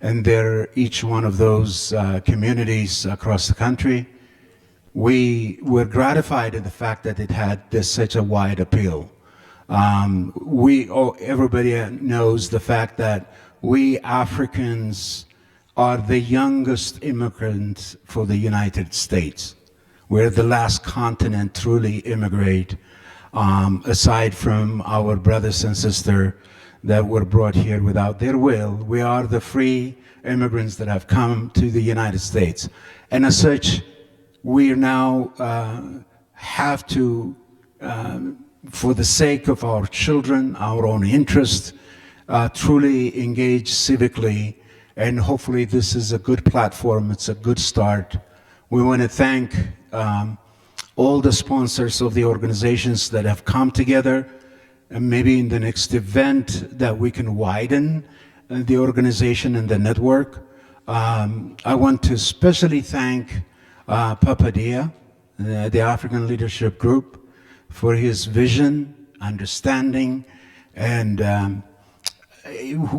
and each one of those communities across the country. We were gratified at the fact that it had such a wide appeal. Everybody knows the fact that we Africans are the youngest immigrants for the United States. We're the last continent truly immigrate, aside from our brothers and sisters that were brought here without their will. We are the free immigrants that have come to the United States. And as such, we now have to, for the sake of our children, our own interest, truly engage civically, and hopefully this is a good platform, it's a good start. We want to thank all the sponsors of the organizations that have come together, and maybe in the next event that we can widen the organization and the network. I want to especially thank Papa Dia, the African Leadership Group, for his vision, understanding, and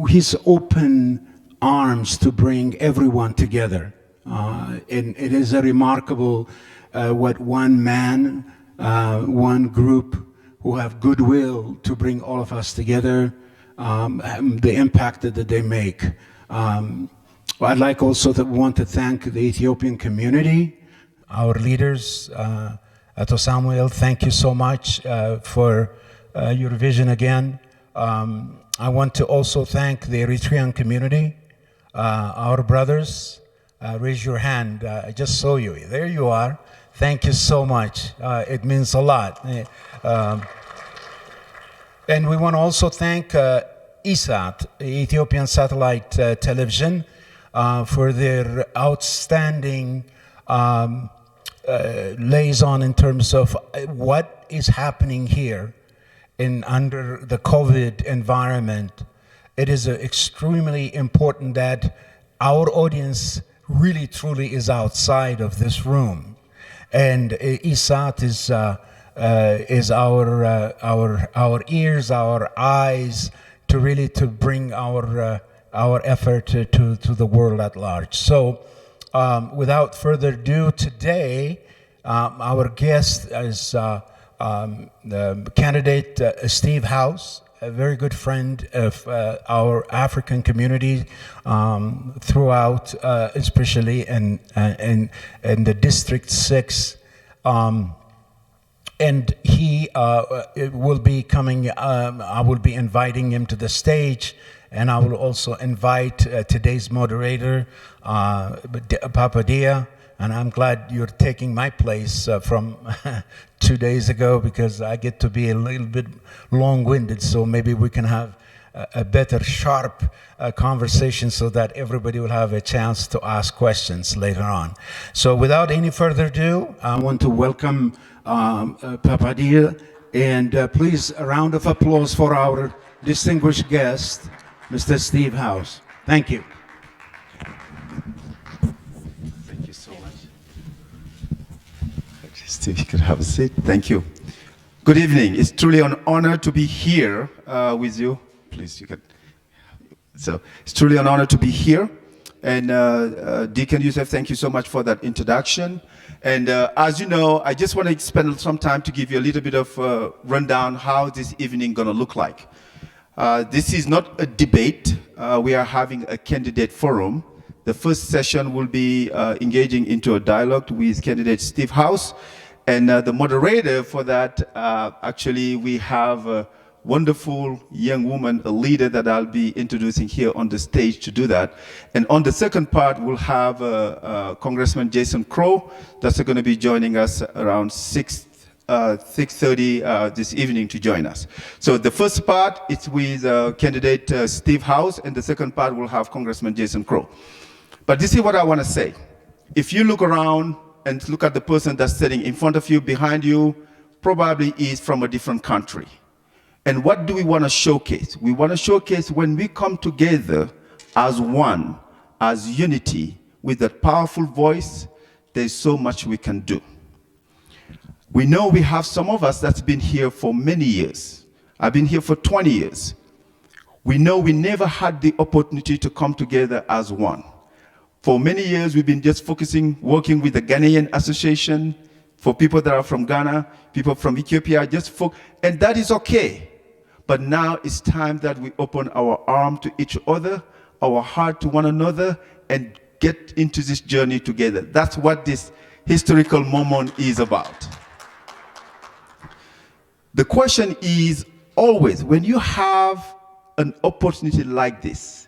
his open arms to bring everyone together. And it is a remarkable what one man, one group who have goodwill to bring all of us together, the impact that they make. I'd like also to want to thank the Ethiopian community, our leaders. Ato Samuel, thank you so much for your vision again. I want to also thank the Eritrean community, our brothers. Raise your hand. I just saw you. There you are. Thank you so much. It means a lot. And we want to also thank ESAT, Ethiopian Satellite Television, for their outstanding liaison in terms of what is happening here under the COVID environment. It is extremely important that our audience really truly is outside of this room, and ESAT is our ears, our eyes, to really to bring our effort to the world at large. So without further ado, today our guest is the candidate Steve House, a very good friend of our African community throughout, especially in the District 6. And he will be coming, I will be inviting him to the stage, and I will also invite today's moderator, Papa Dia. And I'm glad you're taking my place from 2 days ago, because I get to be a little bit long-winded, so maybe we can have a better, sharp conversation so that everybody will have a chance to ask questions later on. So without any further ado, I want to welcome Papa Dia, and please a round of applause for our distinguished guest, Mr. Steve House. Thank you. Steve, you could have a seat. Thank you. Good evening. It's truly an honor to be here with you. Please, you can. So it's truly an honor to be here. And Deacon Youssef, thank you so much for that introduction. And as you know, I just want to spend some time to give you a little bit of rundown how this evening going to look like. This is not a debate. We are having a candidate forum. The first session will be engaging into a dialogue with candidate Steve House. And the moderator for that, actually, we have a wonderful young woman, a leader that I'll be introducing here on the stage to do that. And on the second part, we'll have Congressman Crowe that's going to be joining us around 6:30 this evening to join us. So the first part is with candidate Steve House, and the second part will have Congressman Crowe. But this is what I want to say. If you look around and look at the person that's sitting in front of you, behind you, probably is from a different country. And what do we want to showcase? We want to showcase when we come together as one, as unity, with that powerful voice, there's so much we can do. We know we have some of us that's been here for many years. I've been here for 20 years. We know we never had the opportunity to come together as one. For many years, we've been just focusing, working with the Ghanaian Association, for people that are from Ghana, people from Ethiopia, and that is okay. But now it's time that we open our arm to each other, our heart to one another, and get into this journey together. That's what this historical moment is about. The question is always, when you have an opportunity like this,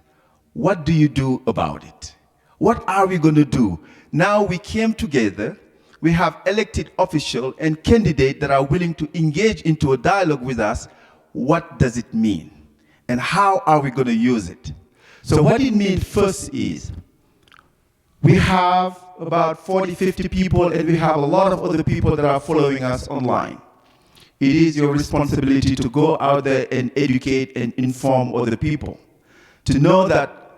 what do you do about it? What are we going to do? Now we came together, we have elected officials and candidates that are willing to engage into a dialogue with us. What does it mean? And how are we going to use it? So what it means first is, we have about 40, 50 people, and we have a lot of other people that are following us online. It is your responsibility to go out there and educate and inform other people. To know that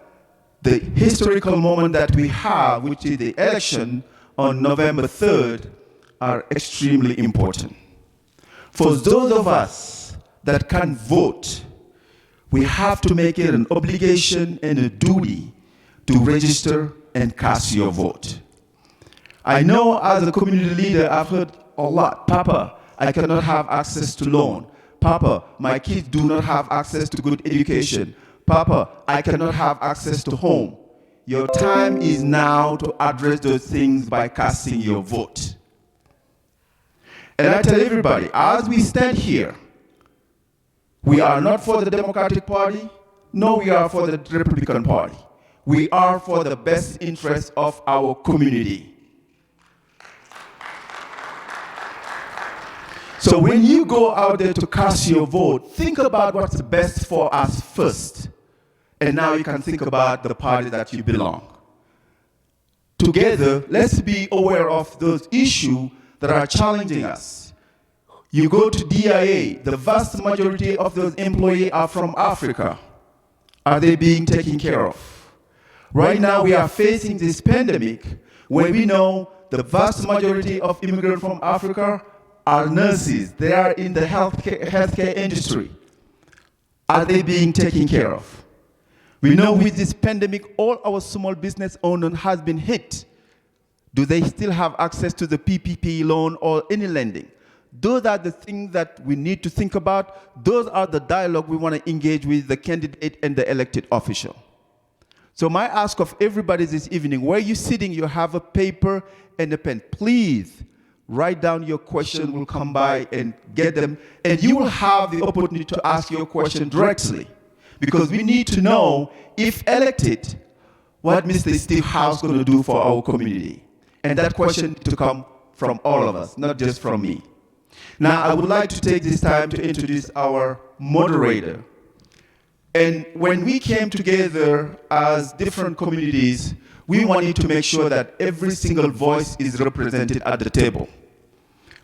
the historical moment that we have, which is the election on November 3rd, are extremely important. For those of us that can vote, we have to make it an obligation and a duty to register and cast your vote. I know as a community leader, I've heard a lot, Papa, I cannot have access to loan. Papa, my kids do not have access to good education. Papa, I cannot have access to home. Your time is now to address those things by casting your vote. And I tell everybody, as we stand here, we are not for the Democratic Party, no, we are for the Republican Party. We are for the best interest of our community. So when you go out there to cast your vote, think about what's best for us first. And now you can think about the party that you belong. Together, let's be aware of those issues that are challenging us. You go to DIA, the vast majority of those employees are from Africa. Are they being taken care of? Right now, we are facing this pandemic where we know the vast majority of immigrants from Africa are nurses. They are in the healthcare industry. Are they being taken care of? We know with this pandemic, all our small business owners has been hit. Do they still have access to the PPP loan or any lending? Those are the things that we need to think about. Those are the dialogue we want to engage with the candidate and the elected official. So my ask of everybody this evening, where you're sitting, you have a paper and a pen. Please write down your question. We'll come by and get them. And you will have the opportunity to ask your question directly. Because we need to know, if elected, what Mr. Steve House is going to do for our community. And that question to come from all of us, not just from me. Now, I would like to take this time to introduce our moderator. And when we came together as different communities, we wanted to make sure that every single voice is represented at the table.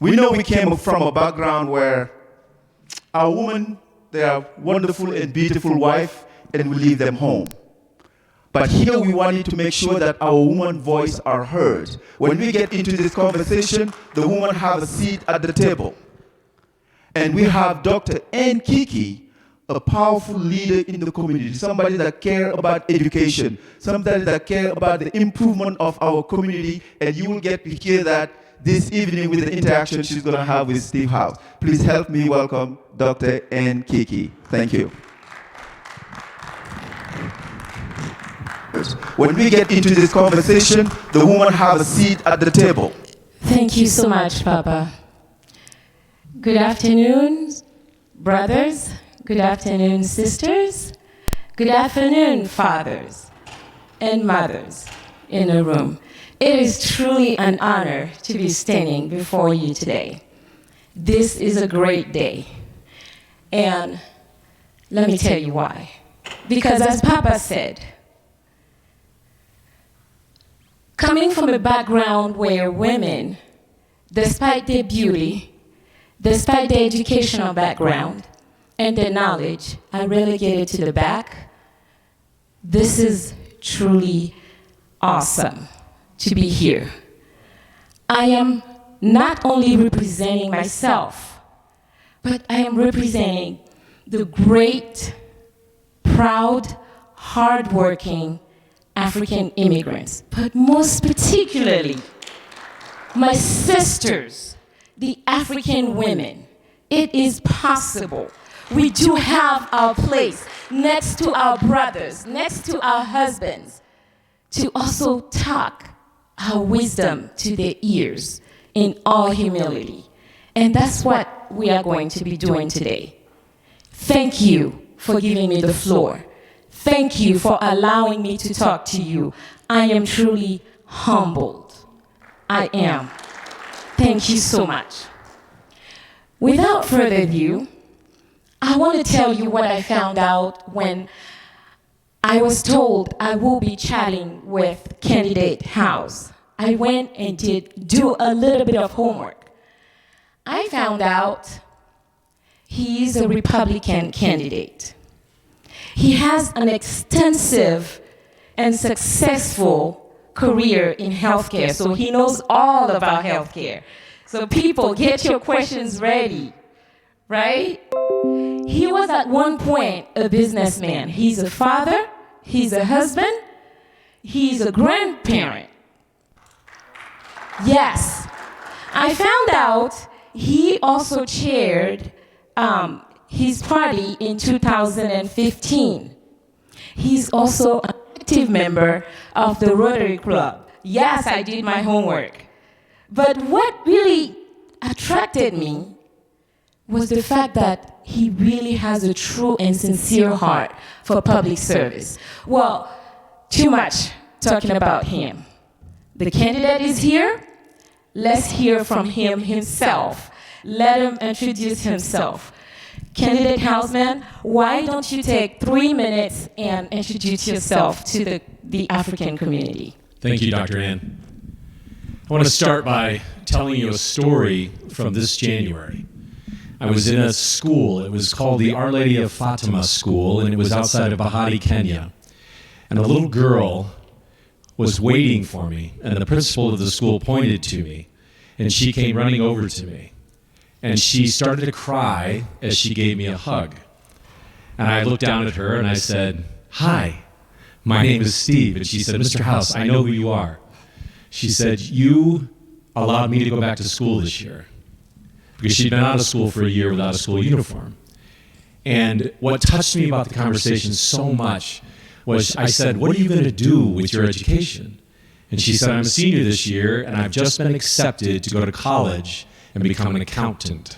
We know we came from a background where our women, they are wonderful and beautiful wife, and we leave them home. But here we wanted to make sure that our woman voice are heard. When we get into this conversation, the women have a seat at the table. And we have Dr. N. Kiki, a powerful leader in the community, somebody that cares about education, somebody that cares about the improvement of our community, and you will get to hear that this evening with the interaction she's going to have with Steve House. Please help me welcome Dr. N. Kiki. Thank you. When we get into this conversation, the women have a seat at the table. Thank you so much, Papa. Good afternoon, brothers. Good afternoon, sisters. Good afternoon, fathers and mothers in the room. It is truly an honor to be standing before you today. This is a great day. And let me tell you why. Because as Papa said, coming from a background where women, despite their beauty, despite their educational background and their knowledge, are relegated to the back, this is truly awesome to be here. I am not only representing myself, but I am representing the great proud, hardworking African immigrants, but most particularly my sisters, the African women. It is possible. We do have our place next to our brothers, next to our husbands, to also talk our wisdom to their ears in all humility. And that's what we are going to be doing today. Thank you for giving me the floor. Thank you for allowing me to talk to you. I am truly humbled. I am. Thank you so much. Without further ado, I want to tell you what I found out when I was told I will be chatting with candidate House. I went and do a little bit of homework. I found out he is a Republican candidate. He has an extensive and successful career in healthcare, so he knows all about healthcare. So people, get your questions ready, right? He was at one point a businessman. He's a father, he's a husband, he's a grandparent. Yes, I found out he also chaired his party in 2015. He's also an active member of the Rotary Club. Yes, I did my homework. But what really attracted me was the fact that he really has a true and sincere heart for public service. Well, too much talking about him. The candidate is here. Let's hear from him himself. Let him introduce himself. Candidate Houseman, why don't you take 3 minutes and introduce yourself to the African community? Thank you, Dr. Ann. I want to start by telling you a story from this January. I was in a school. It was called the Our Lady of Fatima School, and it was outside of Bahati, Kenya. And a little girl was waiting for me, and the principal of the school pointed to me, and she came running over to me. And she started to cry as she gave me a hug. And I looked down at her and I said, "Hi, my name is Steve." And she said, "Mr. House, I know who you are." She said, "You allowed me to go back to school this year." Because she'd been out of school for a year without a school uniform. And what touched me about the conversation so much was I said, "What are you going to do with your education?" And she said, "I'm a senior this year, and I've just been accepted to go to college and become an accountant."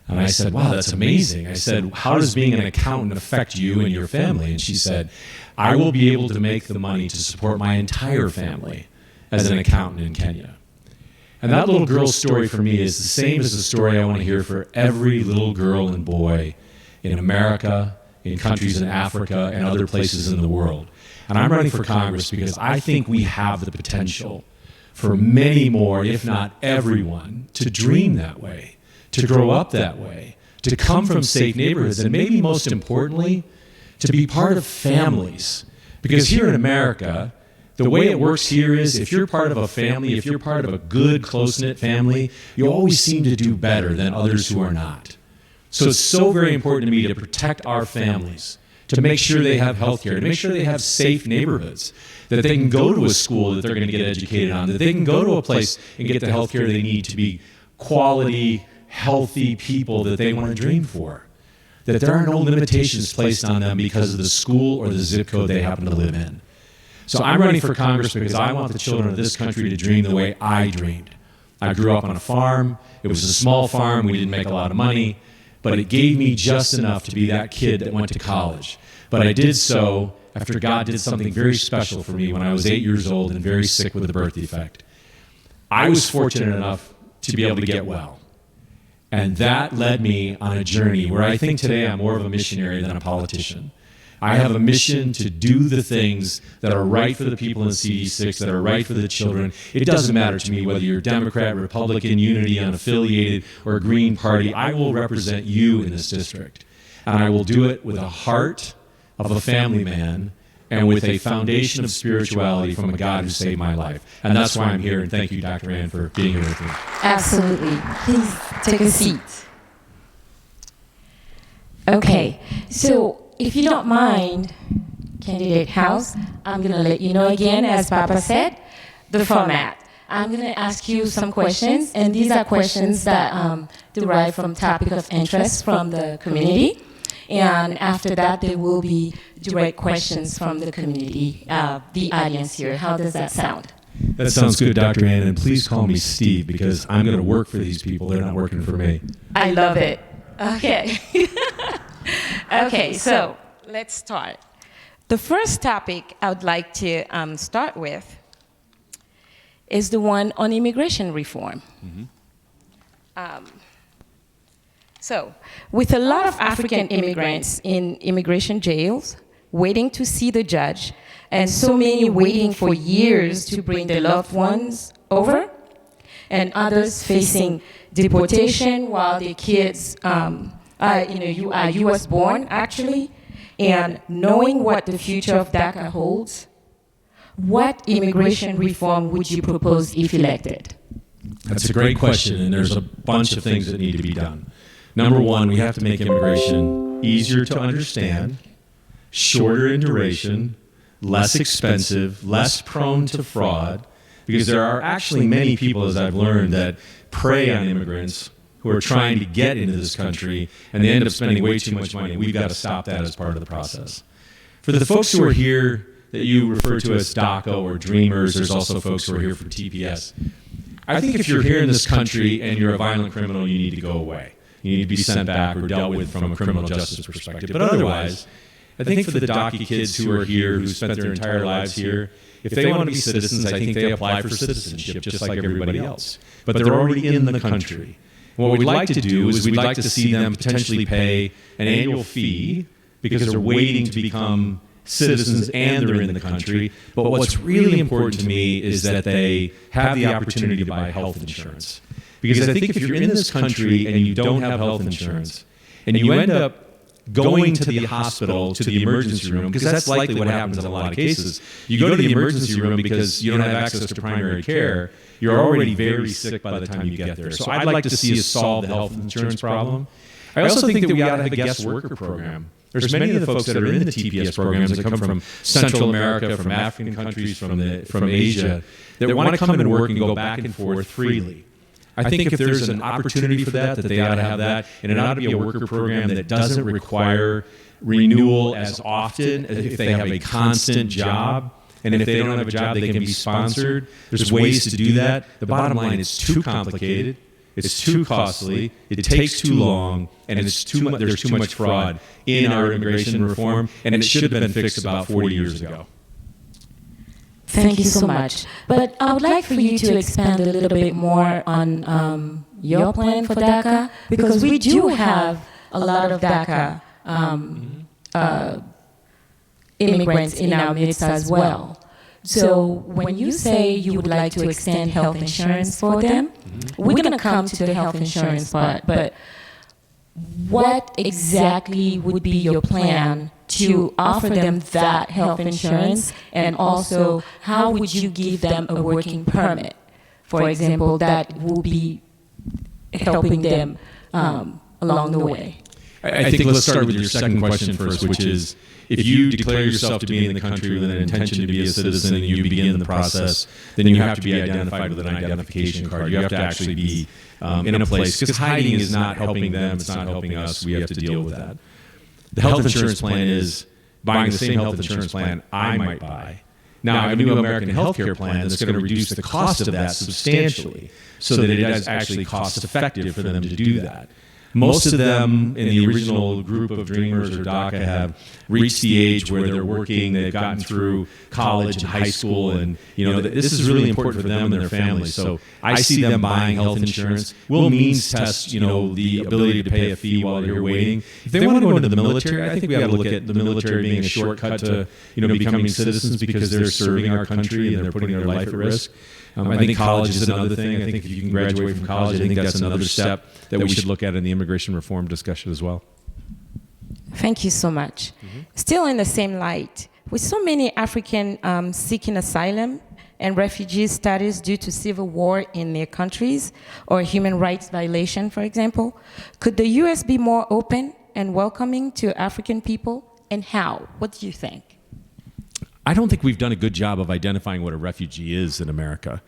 And I said, "Wow, that's amazing." I said, "How does being an accountant affect you and your family?" And she said, "I will be able to make the money to support my entire family as an accountant in Kenya." And that little girl's story for me is the same as the story I want to hear for every little girl and boy in America, in countries in Africa, and other places in the world. And I'm running for Congress because I think we have the potential for many more, if not everyone, to dream that way, to grow up that way, to come from safe neighborhoods, and maybe most importantly, to be part of families. Because here in America, the way it works here is if you're part of a family, if you're part of a good, close-knit family, you always seem to do better than others who are not. So it's so very important to me to protect our families, to make sure they have health care, to make sure they have safe neighborhoods, that they can go to a school that they're going to get educated on, that they can go to a place and get the health care they need to be quality, healthy people that they want to dream for, that there are no limitations placed on them because of the school or the zip code they happen to live in. So I'm running for Congress because I want the children of this country to dream the way I dreamed. I grew up on a farm. It was a small farm. We didn't make a lot of money, but it gave me just enough to be that kid that went to college. But I did so after God did something very special for me when I was 8 years old and very sick with a birth defect. I was fortunate enough to be able to get well. And that led me on a journey where I think today I'm more of a missionary than a politician. I have a mission to do the things that are right for the people in CD6, that are right for the children. It doesn't matter to me whether you're Democrat, Republican, Unity, unaffiliated, or a Green Party. I will represent you in this district. And I will do it with a heart of a family man and with a foundation of spirituality from a God who saved my life. And that's why I'm here. And thank you, Dr. Ann, for being here with me. Absolutely. Please take a seat. Okay, so if you don't mind, Candidate House, I'm going to let you know again, as Papa said, the format. I'm going to ask you some questions, and these are questions that derive from topic of interest from the community. And after that, there will be direct questions from the community, the audience here. How does that sound? That sounds good, Dr. Ann, and please call me Steve because I'm going to work for these people. They're not working for me. I love it. Okay. Okay, so let's start. The first topic I would like to start with is the one on immigration reform. So, with a lot of African immigrants in immigration jails, waiting to see the judge, and so many waiting for years to bring their loved ones over, and others facing deportation while their kids are U.S. born, actually, and knowing what the future of DACA holds, what immigration reform would you propose if elected? That's a great question, and there's a bunch of things that need to be done. Number one, we have to make immigration easier to understand, shorter in duration, less expensive, less prone to fraud, because there are actually many people, as I've learned, that prey on immigrants who are trying to get into this country, and they end up spending way too much money. We've got to stop that as part of the process. For the folks who are here that you refer to as DACA or Dreamers, there's also folks who are here for TPS. I think if you're here in this country and you're a violent criminal, you need to go away. You need to be sent back or dealt with from a criminal justice perspective. But otherwise, I think for the DACA kids who are here, who spent their entire lives here, if they want to be citizens, I think they apply for citizenship just like everybody else. But they're already in the country. And what we'd like to do is we'd like to see them potentially pay an annual fee because they're waiting to become citizens and they're in the country. But what's really important to me is that they have the opportunity to buy health insurance. Because I think if you're in this country and you don't have health insurance, and you end up going to the hospital, to the emergency room, because that's likely what happens in a lot of cases. You go to the emergency room because you don't have access to primary care. You're already very sick by the time you get there. So I'd like to see us solve the health insurance problem. I also think that we ought to have a guest worker program. There's many of the folks that are in the TPS programs that come from Central America, from African countries, from Asia, that want to come and work and go back and forth freely. I think if there's an opportunity for that they ought to have that, and it ought to be a worker program that doesn't require renewal as often as if they have a constant job. And if they don't have a job, they can be sponsored. There's ways to do that. The bottom line, it's too complicated. It's too costly. It takes too long, and there's too much fraud in our immigration reform, and it should have been fixed about 40 years ago. Thank you so much. But I would like for you to expand a little bit more on your plan for DACA, because we do have a lot of DACA immigrants in our midst as well. So when you say you would like to extend health insurance for them, we're going to come to the health insurance part, but what exactly would be your plan to offer them that health insurance, and also how would you give them a working permit, for example, that will be helping them along the way? I think let's start with your second question first, which is if you declare yourself to be in the country with an intention to be a citizen and you begin the process, then you have to be identified with an identification card. You have to actually be in a place, because hiding is not helping them, it's not helping us. We have to deal with that. The health insurance plan is buying the same health insurance plan I might buy. Now, I have a new American healthcare plan that's going to reduce the cost of that substantially so that it is actually cost effective for them to do that. Most of them in the original group of Dreamers or DACA have reached the age where they're working, they've gotten through college and high school, and this is really important for them and their families. So I see them buying health insurance. We'll means test the ability to pay a fee while they're waiting. If they want to go into the military, I think we got to look at the military being a shortcut to becoming citizens, because they're serving our country and they're putting their life at risk. I think college is another thing. I think if you can graduate from college, I think that's another step that we should look at in the immigration reform discussion as well. Thank you so much. Still in the same light, with so many African seeking asylum and refugee status due to civil war in their countries or human rights violation, for example, could the U.S. be more open and welcoming to African people and how? What do you think? I don't think we've done a good job of identifying what a refugee is in America,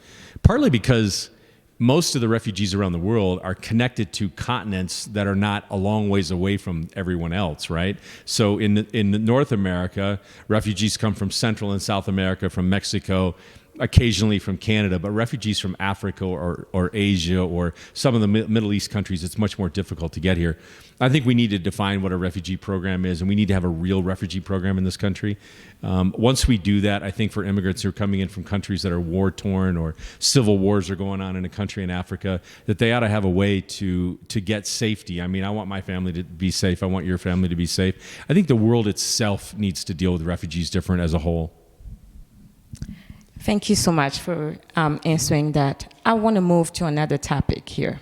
partly because most of the refugees around the world are connected to continents that are not a long ways away from everyone else, right? So in North America, refugees come from Central and South America, from Mexico, occasionally from Canada, but refugees from Africa or Asia or some of the Middle East countries, it's much more difficult to get here. I think we need to define what a refugee program is, and we need to have a real refugee program in this country. Once we do that, I think for immigrants who are coming in from countries that are war-torn or civil wars are going on in a country in Africa, that they ought to have a way to get safety. I mean, I want my family to be safe. I want your family to be safe. I think the world itself needs to deal with refugees different as a whole. Thank you so much for answering that. I want to move to another topic here.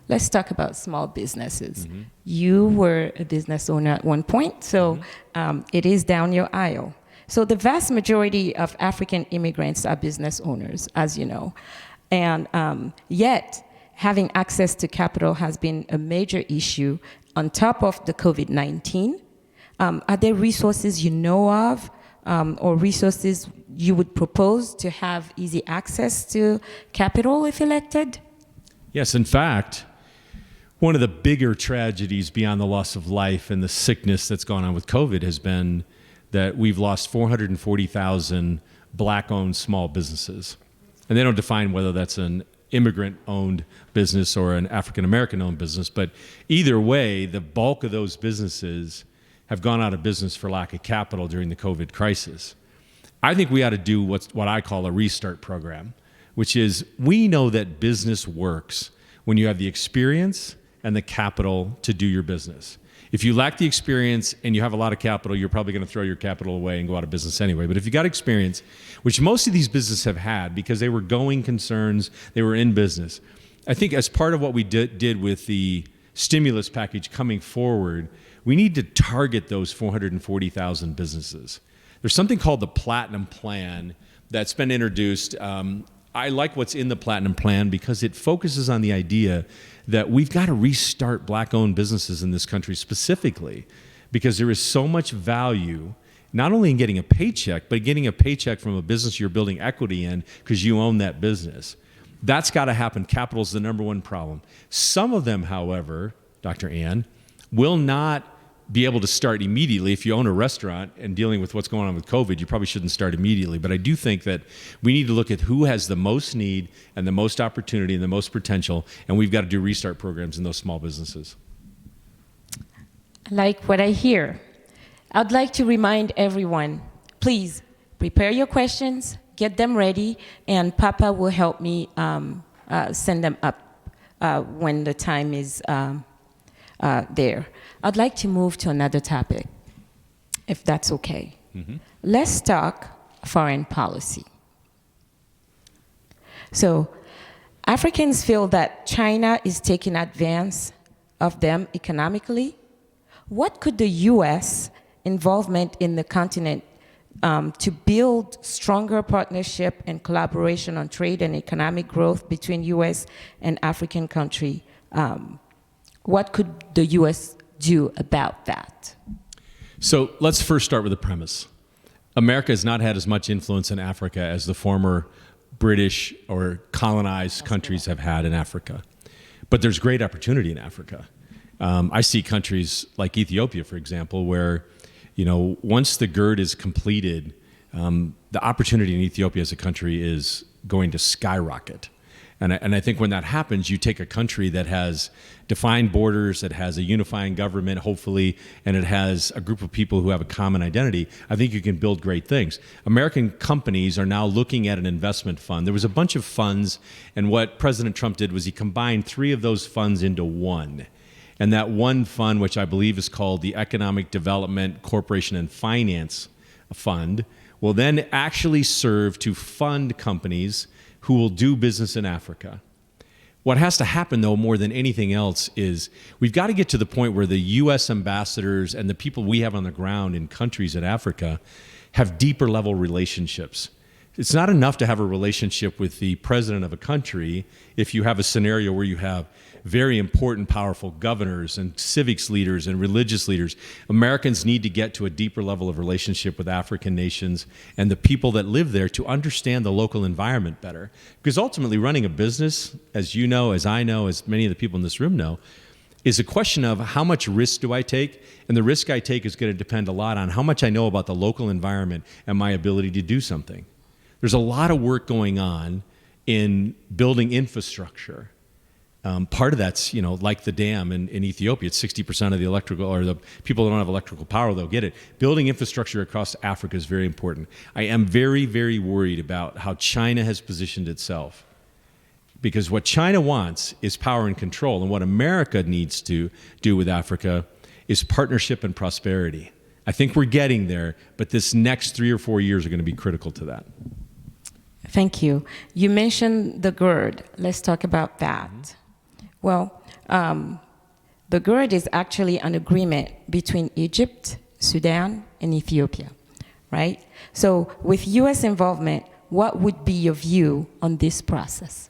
Let's talk about small businesses. Mm-hmm. You were a business owner at one point, so it is down your aisle. So the vast majority of African immigrants are business owners, as you know. And yet, having access to capital has been a major issue on top of the COVID-19. Are there resources you know of or resources you would propose to have easy access to capital if elected? Yes, in fact, one of the bigger tragedies beyond the loss of life and the sickness that's gone on with COVID has been that we've lost 440,000 Black-owned small businesses. And they don't define whether that's an immigrant-owned business or an African-American-owned business, but either way, the bulk of those businesses have gone out of business for lack of capital during the COVID crisis. I think we ought to do what I call a restart program, which is we know that business works when you have the experience and the capital to do your business. If you lack the experience and you have a lot of capital, you're probably going to throw your capital away and go out of business anyway. But if you got experience, which most of these businesses have had because they were going concerns, they were in business. I think as part of what we did with the stimulus package coming forward, we need to target those 440,000 businesses. There's something called the Platinum Plan that's been introduced. I like what's in the Platinum Plan because it focuses on the idea that we've got to restart Black-owned businesses in this country specifically because there is so much value not only in getting a paycheck, but getting a paycheck from a business you're building equity in because you own that business. That's got to happen. Capital is the number one problem. Some of them, however, Dr. Ann, will not be able to start immediately. If you own a restaurant and dealing with what's going on with COVID, you probably shouldn't start immediately. But I do think that we need to look at who has the most need and the most opportunity and the most potential, and we've got to do restart programs in those small businesses. I like what I hear. I'd like to remind everyone, please prepare your questions, get them ready, and Papa will help me send them up when the time is there. I'd like to move to another topic, if that's okay. Mm-hmm. Let's talk foreign policy. So, Africans feel that China is taking advantage of them economically. What could the U.S. involvement in the continent to build stronger partnership and collaboration on trade and economic growth between U.S. and African countries, what could the U.S. do about that? So let's first start with the premise. America has not had as much influence in Africa as the former British or colonized countries have had in Africa. But there's great opportunity in Africa. I see countries like Ethiopia, for example, where, once the GERD is completed, the opportunity in Ethiopia as a country is going to skyrocket. And I think when that happens, you take a country that has defined borders, that has a unifying government, hopefully, and it has a group of people who have a common identity. I think you can build great things. American companies are now looking at an investment fund. There was a bunch of funds, and what President Trump did was he combined 3 of those funds into one. And that one fund, which I believe is called the Economic Development Corporation and Finance Fund, will then actually serve to fund companies who will do business in Africa. What has to happen, though, more than anything else, is we've got to get to the point where the U.S. ambassadors and the people we have on the ground in countries in Africa have deeper level relationships. It's not enough to have a relationship with the president of a country if you have a scenario where you have very important, powerful governors and civics leaders and religious leaders. Americans need to get to a deeper level of relationship with African nations and the people that live there to understand the local environment better. Because ultimately, running a business, as you know, as I know, as many of the people in this room know, is a question of how much risk do I take? And the risk I take is going to depend a lot on how much I know about the local environment and my ability to do something. There's a lot of work going on in building infrastructure. Part of that's, like the dam in Ethiopia, it's 60% of the electrical, or the people that don't have electrical power, they'll get it. Building infrastructure across Africa is very important. I am very, very worried about how China has positioned itself. Because what China wants is power and control, and what America needs to do with Africa is partnership and prosperity. I think we're getting there, but this next 3 or 4 years are going to be critical to that. Thank you. You mentioned the GERD. Let's talk about that. Well, the GERD is actually an agreement between Egypt, Sudan, and Ethiopia, right? So with U.S. involvement, what would be your view on this process?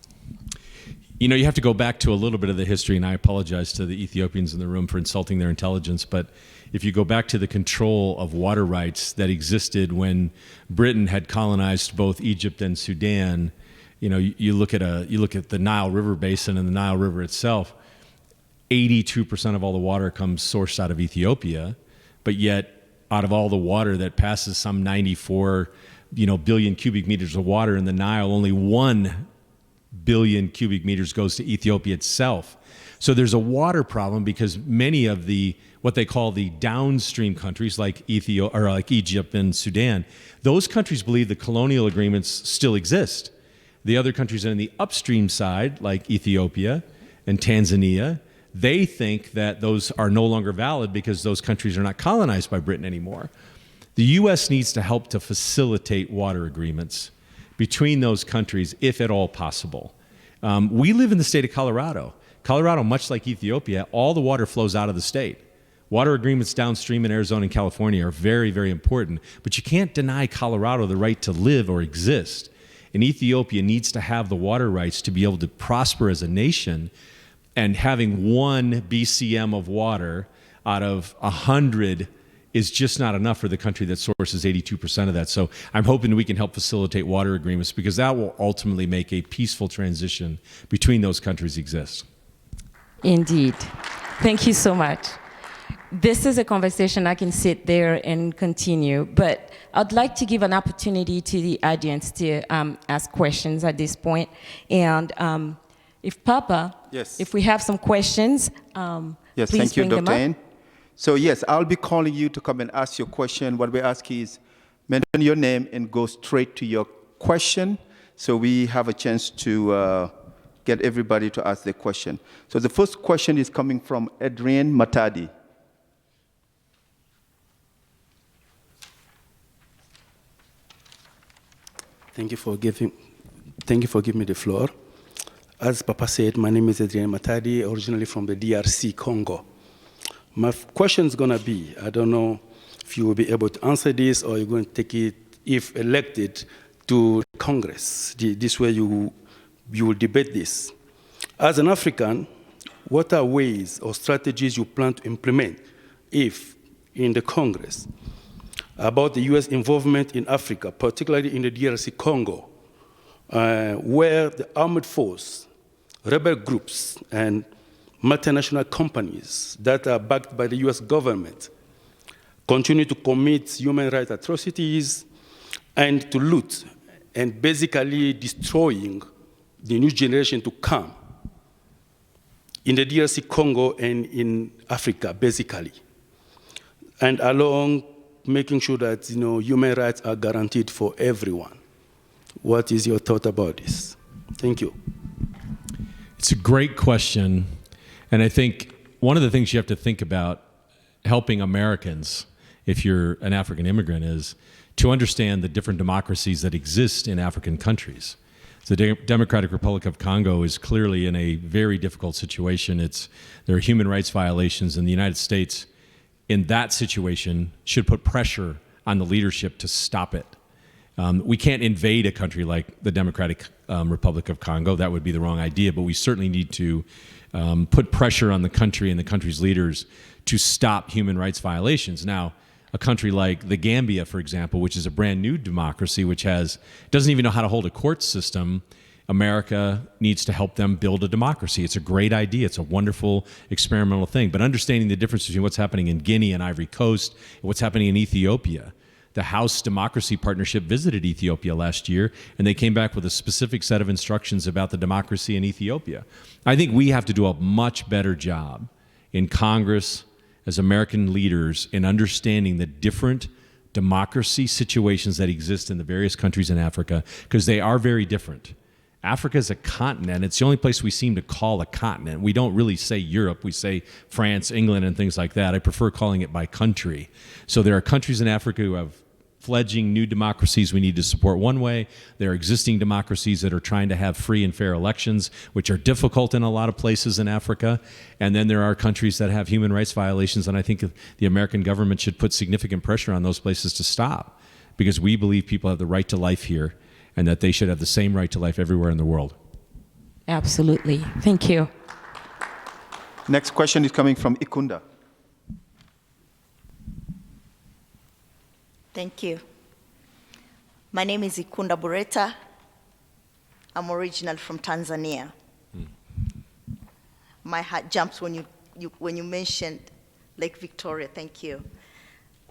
You have to go back to a little bit of the history, and I apologize to the Ethiopians in the room for insulting their intelligence, but if you go back to the control of water rights that existed when Britain had colonized both Egypt and Sudan, you look at the Nile River basin and the Nile River itself, 82% of all the water comes sourced out of Ethiopia, but yet out of all the water that passes some 94 billion cubic meters of water in the Nile, only 1 billion cubic meters goes to Ethiopia itself. So there's a water problem because many of what they call the downstream countries like Egypt and Sudan, those countries believe the colonial agreements still exist. The other countries on the upstream side, like Ethiopia and Tanzania, they think that those are no longer valid because those countries are not colonized by Britain anymore. The U.S. needs to help to facilitate water agreements between those countries, if at all possible. We live in the state of Colorado. Colorado, much like Ethiopia, all the water flows out of the state. Water agreements downstream in Arizona and California are very, very important, but you can't deny Colorado the right to live or exist. And Ethiopia needs to have the water rights to be able to prosper as a nation, and having 1 BCM of water out of 100 is just not enough for the country that sources 82% of that. So I'm hoping we can help facilitate water agreements because that will ultimately make a peaceful transition between those countries exist. Indeed. Thank you so much. This is a conversation I can sit there and continue, but I'd like to give an opportunity to the audience to ask questions at this point. And if Papa, Yes. if we have some questions, Yes, please thank you, bring them Dr. up. N. So yes, I'll be calling you to come and ask your question. What we ask is mention your name and go straight to your question so we have a chance to get everybody to ask their question. So the first question is coming from Adrian Matadi. Thank you for giving me the floor. As Papa said, my name is Adrien Matadi, originally from the DRC, Congo. My question is going to be, I don't know if you will be able to answer this or you're going to take it, if elected, to Congress. This way you will debate this. As an African, what are ways or strategies you plan to implement, if in the Congress, about the U.S. involvement in Africa, particularly in the DRC Congo, where the armed force, rebel groups, and multinational companies that are backed by the U.S. government continue to commit human rights atrocities and to loot and basically destroying the new generation to come in the DRC Congo and in Africa, basically, and along making sure that human rights are guaranteed for everyone. What is your thought about this? Thank you. It's a great question. And I think one of the things you have to think about helping Americans, if you're an African immigrant, is to understand the different democracies that exist in African countries. The Democratic Republic of Congo is clearly in a very difficult situation. There are human rights violations, and the United States, in that situation, should put pressure on the leadership to stop it. We can't invade a country like the Democratic Republic of Congo. That would be the wrong idea, but we certainly need to put pressure on the country and the country's leaders to stop human rights violations. Now, a country like the Gambia, for example, which is a brand new democracy, which doesn't even know how to hold a court system, America needs to help them build a democracy. It's a great idea. It's a wonderful experimental thing. But understanding the difference between what's happening in Guinea and Ivory Coast and what's happening in Ethiopia. The House Democracy Partnership visited Ethiopia last year, and they came back with a specific set of instructions about the democracy in Ethiopia. I think we have to do a much better job in Congress as American leaders in understanding the different democracy situations that exist in the various countries in Africa, because they are very different. Africa is a continent. It's the only place we seem to call a continent. We don't really say Europe. We say France, England, and things like that. I prefer calling it by country. So there are countries in Africa who have fledgling new democracies we need to support one way. There are existing democracies that are trying to have free and fair elections, which are difficult in a lot of places in Africa. And then there are countries that have human rights violations, and I think the American government should put significant pressure on those places to stop, because we believe people have the right to life here, and that they should have the same right to life everywhere in the world. Absolutely. Thank you. Next question is coming from Ikunda. Thank you. My name is Ikunda Bureta. I'm original from Tanzania. My heart jumps when you mentioned Lake Victoria. Thank you.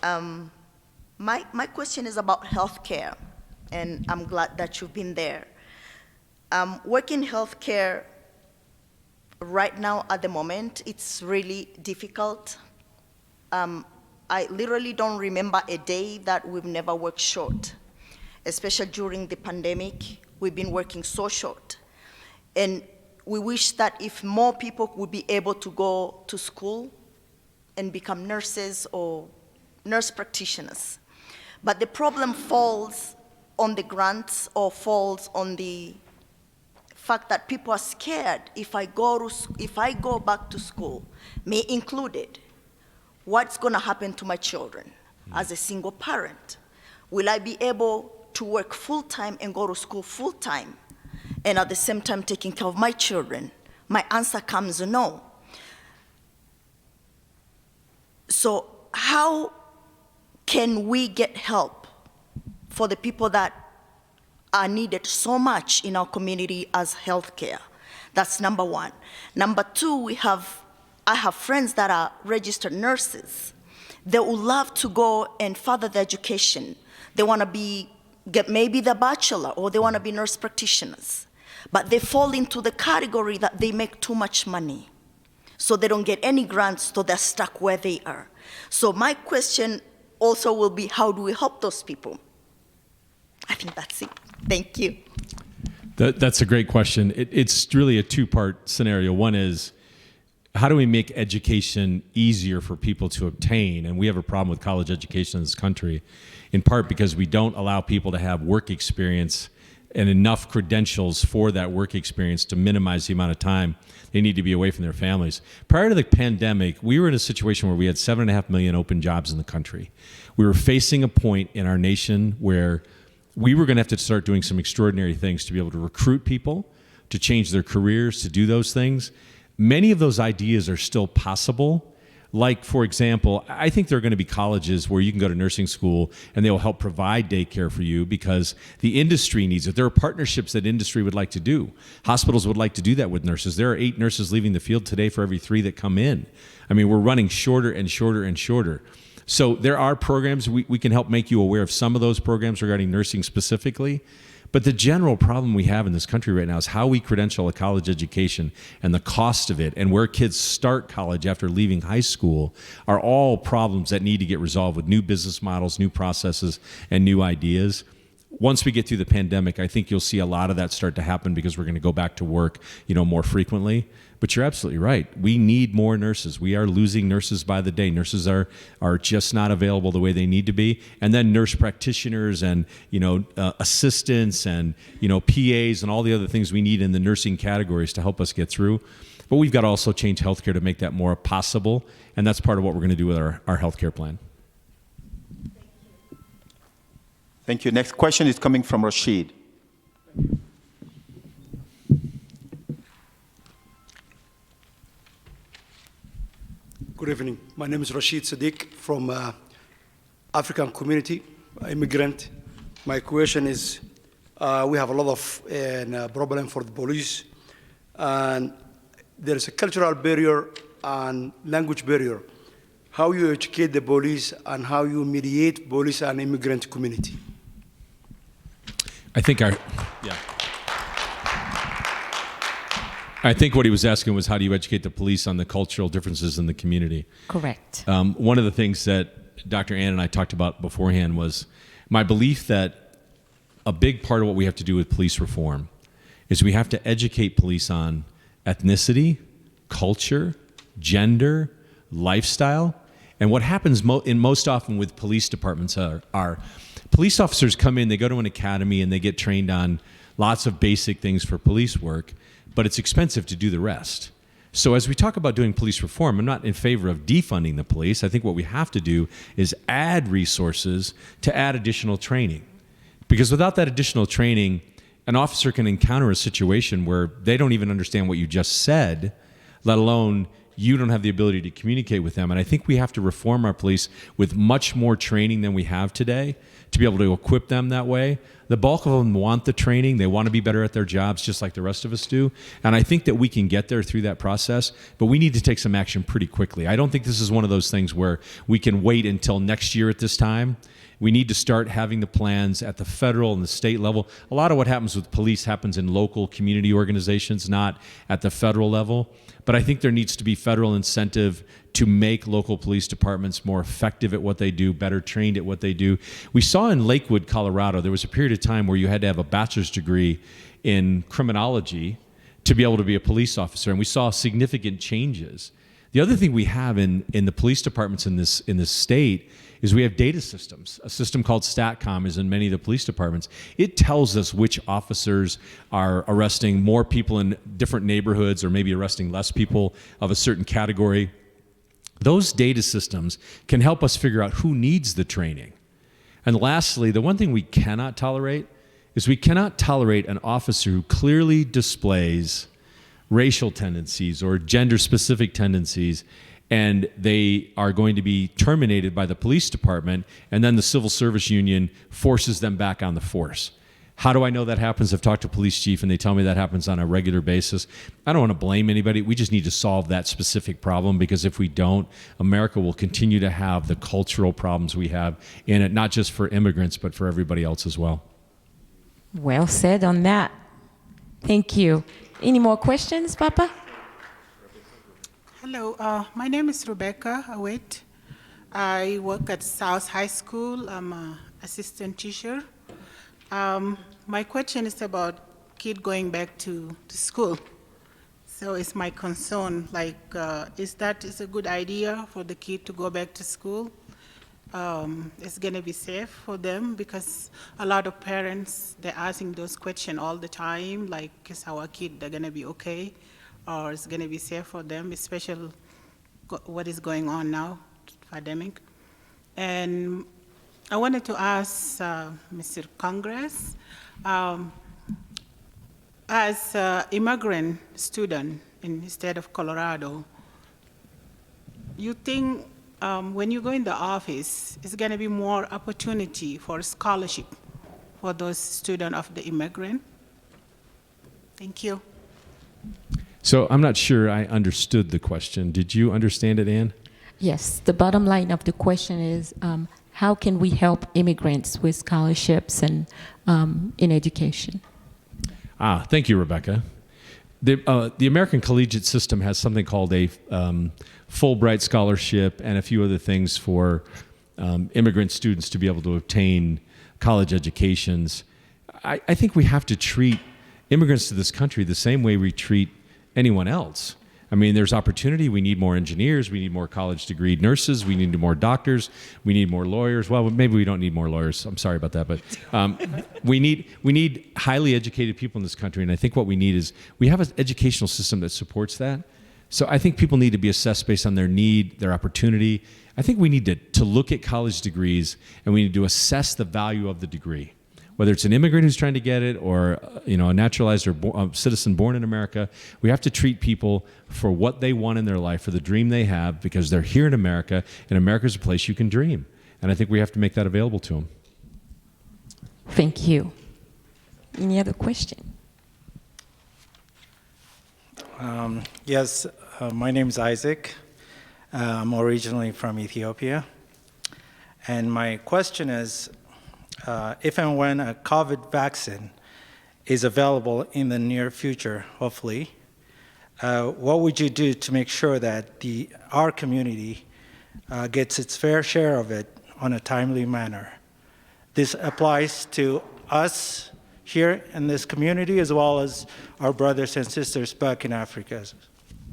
My question is about healthcare, and I'm glad that you've been there. Working healthcare right now at the moment, it's really difficult. I literally don't remember a day that we've never worked short, especially during the pandemic. We've been working so short. And we wish that if more people would be able to go to school and become nurses or nurse practitioners. But the problem falls on the grants or falls on the fact that people are scared. If I go back to school, me included, what's going to happen to my children as a single parent? Will I be able to work full-time and go to school full-time and at the same time taking care of my children? My answer comes no. So how can we get help for the people that are needed so much in our community as healthcare? That's number one. Number two, I have friends that are registered nurses. They would love to go and further their education. They want to get maybe the bachelor, or they want to be nurse practitioners. But they fall into the category that they make too much money. So they don't get any grants, so they're stuck where they are. So my question also will be, how do we help those people? I think that's it. Thank you. That's a great question. It's really a two-part scenario. One is, how do we make education easier for people to obtain? And we have a problem with college education in this country, in part because we don't allow people to have work experience and enough credentials for that work experience to minimize the amount of time they need to be away from their families. Prior to the pandemic, we were in a situation where we had 7.5 million open jobs in the country. We were facing a point in our nation where we were going to have to start doing some extraordinary things to be able to recruit people, to change their careers, to do those things. Many of those ideas are still possible. Like, for example, I think there are going to be colleges where you can go to nursing school and they will help provide daycare for you because the industry needs it. There are partnerships that industry would like to do. Hospitals would like to do that with nurses. There are 8 nurses leaving the field today for every 3 that come in. I mean, we're running shorter and shorter and shorter. So there are programs. We can help make you aware of some of those programs regarding nursing specifically. But the general problem we have in this country right now is how we credential a college education and the cost of it and where kids start college after leaving high school are all problems that need to get resolved with new business models, new processes, and new ideas. Once we get through the pandemic, I think you'll see a lot of that start to happen because we're going to go back to work, more frequently. But you're absolutely right. We need more nurses. We are losing nurses by the day. Nurses are just not available the way they need to be. And then nurse practitioners and assistants and PAs and all the other things we need in the nursing categories to help us get through. But we've got to also change healthcare to make that more possible. And that's part of what we're going to do with our healthcare plan. Thank you. Next question is coming from Rashid. Good evening. My name is Rashid Sadiq from African community, immigrant. My question is, we have a lot of problem for the police, and there is a cultural barrier and language barrier. How you educate the police and how you mediate police and immigrant community? I think what he was asking was, how do you educate the police on the cultural differences in the community? Correct. One of the things that Dr. Ann and I talked about beforehand was my belief that a big part of what we have to do with police reform is we have to educate police on ethnicity, culture, gender, lifestyle. And what happens most often with police departments are police officers come in, they go to an academy, and they get trained on lots of basic things for police work, but it's expensive to do the rest. So as we talk about doing police reform, I'm not in favor of defunding the police. I think what we have to do is add resources to add additional training. Because without that additional training, an officer can encounter a situation where they don't even understand what you just said, let alone you don't have the ability to communicate with them. And I think we have to reform our police with much more training than we have today to be able to equip them that way. The bulk of them want the training. They want to be better at their jobs just like the rest of us do. And I think that we can get there through that process, but we need to take some action pretty quickly. I don't think this is one of those things where we can wait until next year at this time. We need to start having the plans at the federal and the state level. A lot of what happens with police happens in local community organizations, not at the federal level. But I think there needs to be federal incentive to make local police departments more effective at what they do, better trained at what they do. We saw in Lakewood, Colorado, there was a period of time where you had to have a bachelor's degree in criminology to be able to be a police officer, and we saw significant changes. The other thing we have in the police departments in this state is we have data systems. A system called StatCom is in many of the police departments. It tells us which officers are arresting more people in different neighborhoods or maybe arresting less people of a certain category. Those data systems can help us figure out who needs the training. And lastly, the one thing we cannot tolerate is we cannot tolerate an officer who clearly displays racial tendencies or gender-specific tendencies, and they are going to be terminated by the police department, and then the civil service union forces them back on the force. How do I know that happens? I've talked to police chief, and they tell me that happens on a regular basis. I don't want to blame anybody. We just need to solve that specific problem, because if we don't, America will continue to have the cultural problems we have in it, not just for immigrants, but for everybody else as well. Well said on that. Thank you. Any more questions, Papa? Hello, my name is Rebecca Await. I work at South High School. I'm an assistant teacher. My question is about kid going back to school. So it's my concern, like, is a good idea for the kid to go back to school? It's gonna be safe for them, because a lot of parents, they're asking those questions all the time, like, is our kid, they're gonna be okay? Or it's gonna be safe for them, especially what is going on now, pandemic. And I wanted to ask Mr. Congress, as an immigrant student in the state of Colorado, you think when you go in the office, it's going to be more opportunity for scholarship for those students of the immigrant? Thank you. So I'm not sure I understood the question. Did you understand it, Ann? Yes, the bottom line of the question is, how can we help immigrants with scholarships and in education? Thank you, Rebecca. The American collegiate system has something called a Fulbright scholarship and a few other things for immigrant students to be able to obtain college educations. I think we have to treat immigrants to this country the same way we treat anyone else. I mean, there's opportunity. We need more engineers. We need more college degree nurses. We need more doctors. We need more lawyers. Well, maybe we don't need more lawyers. I'm sorry about that, but we need highly educated people in this country. And I think what we need is we have an educational system that supports that. So I think people need to be assessed based on their need, their opportunity. I think we need to look at college degrees, and we need to assess the value of the degree. Whether it's an immigrant who's trying to get it, or a naturalized or citizen born in America, we have to treat people for what they want in their life, for the dream they have, because they're here in America, and America's a place you can dream. And I think we have to make that available to them. Thank you. Any other question? Yes, my name is Isaac. I'm originally from Ethiopia. And my question is, if and when a COVID vaccine is available in the near future, hopefully, what would you do to make sure that our community gets its fair share of it on a timely manner? This applies to us here in this community as well as our brothers and sisters back in Africa.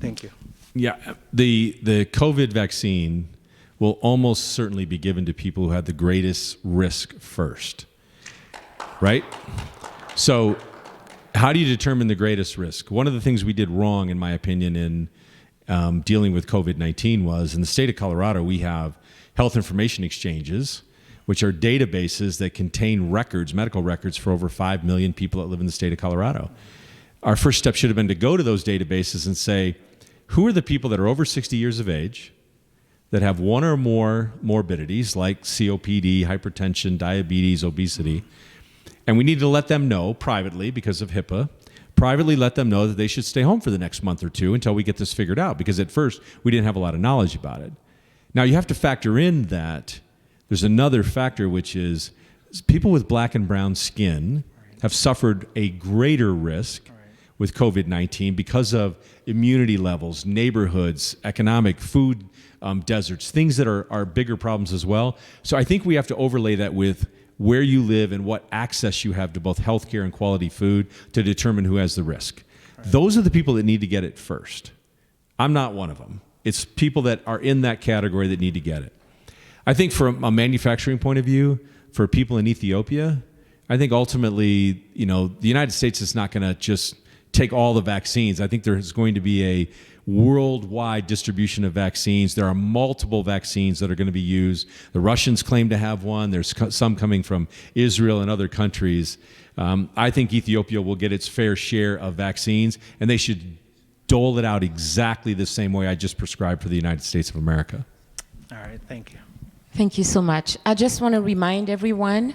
Thank you. Yeah, the COVID vaccine will almost certainly be given to people who had the greatest risk first, right? So how do you determine the greatest risk? One of the things we did wrong, in my opinion, in dealing with COVID-19 was, in the state of Colorado, we have health information exchanges, which are databases that contain records, medical records, for over 5 million people that live in the state of Colorado. Our first step should have been to go to those databases and say, who are the people that are over 60 years of age, that have one or more morbidities like COPD, hypertension, diabetes, obesity, and we need to let them know privately, because of HIPAA, privately let them know that they should stay home for the next month or two until we get this figured out, because at first we didn't have a lot of knowledge about it. Now you have to factor in that there's another factor, which is people with black and brown skin have suffered a greater risk with COVID-19 because of immunity levels, neighborhoods, economic, food deserts, things that are bigger problems as well. So I think we have to overlay that with where you live and what access you have to both healthcare and quality food to determine who has the risk. Those are the people that need to get it first. I'm not one of them. It's people that are in that category that need to get it. I think from a manufacturing point of view, for people in Ethiopia, I think ultimately, the United States is not going to just take all the vaccines. I think there's going to be a worldwide distribution of vaccines. There are multiple vaccines that are going to be used. The Russians claim to have one. There's some coming from Israel and other countries. I think Ethiopia will get its fair share of vaccines, and they should dole it out exactly the same way I just prescribed for the United States of America. All right, thank you. Thank you so much. I just want to remind everyone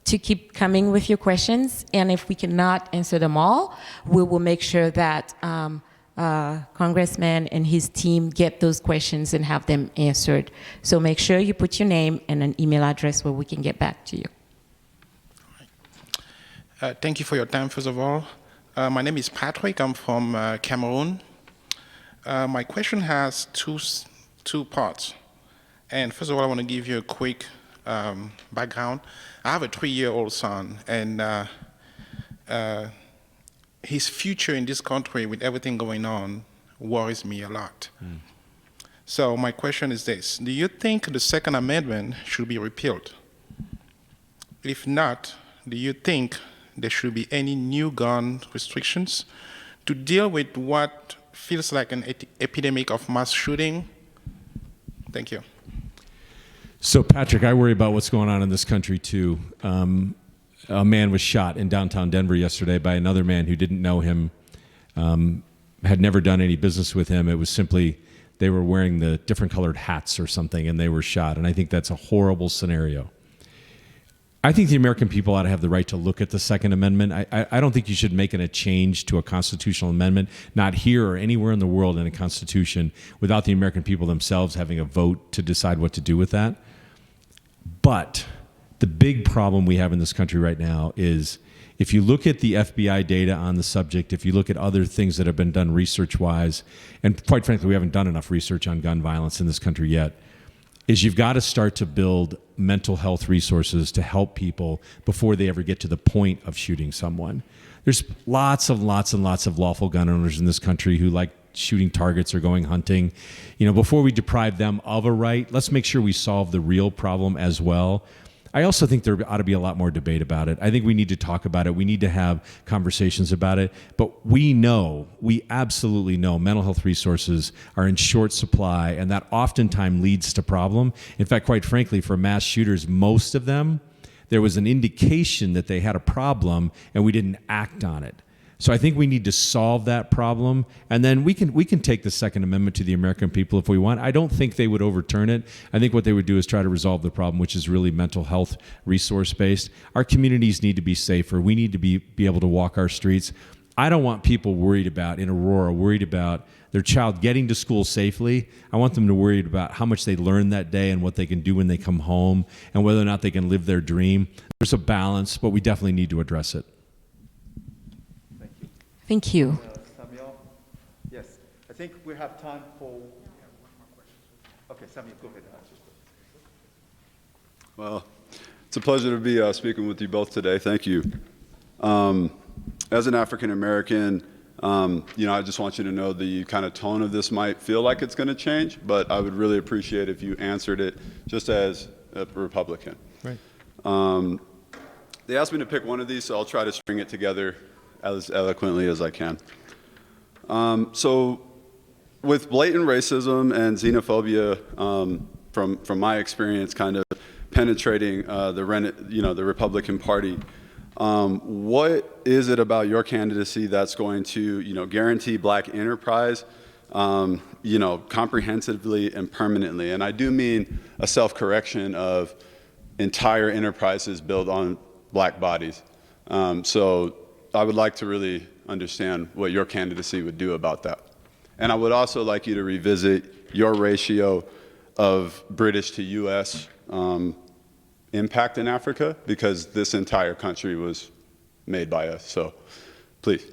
to keep coming with your questions, and if we cannot answer them all, we will make sure that Congressman and his team get those questions and have them answered. So make sure you put your name and an email address where we can get back to you. Thank you for your time, first of all. My name is Patrick. I'm from Cameroon. My question has two parts. And first of all, I want to give you a quick background. I have a 3-year-old son, and his future in this country with everything going on worries me a lot. So my question is this: do you think the Second Amendment should be repealed? If not, do you think there should be any new gun restrictions to deal with what feels like an epidemic of mass shooting? Thank you. So, Patrick, I worry about what's going on in this country, too. A man was shot in downtown Denver yesterday by another man who didn't know him, had never done any business with him. It was simply they were wearing the different colored hats or something, and they were shot. And I think that's a horrible scenario. I think the American people ought to have the right to look at the Second Amendment. I don't think you should make it a change to a constitutional amendment, not here or anywhere in the world in a constitution, without the American people themselves having a vote to decide what to do with that. But the big problem we have in this country right now is, if you look at the FBI data on the subject, if you look at other things that have been done research-wise, and quite frankly, we haven't done enough research on gun violence in this country yet, is you've got to start to build mental health resources to help people before they ever get to the point of shooting someone. There's lots and lots of lawful gun owners in this country who like shooting targets or going hunting. Before we deprive them of a right, let's make sure we solve the real problem as well. I also think there ought to be a lot more debate about it. I think we need to talk about it. We need to have conversations about it. But we absolutely know mental health resources are in short supply, and that oftentimes leads to problem. In fact, quite frankly, for mass shooters, most of them, there was an indication that they had a problem and we didn't act on it. So I think we need to solve that problem, and then we can take the Second Amendment to the American people if we want. I don't think they would overturn it. I think what they would do is try to resolve the problem, which is really mental health resource-based. Our communities need to be safer. We need to be able to walk our streets. I don't want people worried about, in Aurora, worried about their child getting to school safely. I want them to worry about how much they learn that day and what they can do when they come home and whether or not they can live their dream. There's a balance, but we definitely need to address it. Thank you. Samuel? Yes. I think we have time for one more question. Okay, Samuel, go ahead. Well, it's a pleasure to be speaking with you both today. Thank you. As an African American, I just want you to know the kind of tone of this might feel like it's going to change, but I would really appreciate if you answered it just as a Republican. Right. They asked me to pick one of these, so I'll try to string it together as eloquently as I can. So with blatant racism and xenophobia, from my experience kind of penetrating the Republican Party, what is it about your candidacy that's going to guarantee black enterprise comprehensively and permanently? And I do mean a self-correction of entire enterprises built on black bodies. So I would like to really understand what your candidacy would do about that. And I would also like you to revisit your ratio of British to U.S. Impact in Africa, because this entire country was made by us. So please.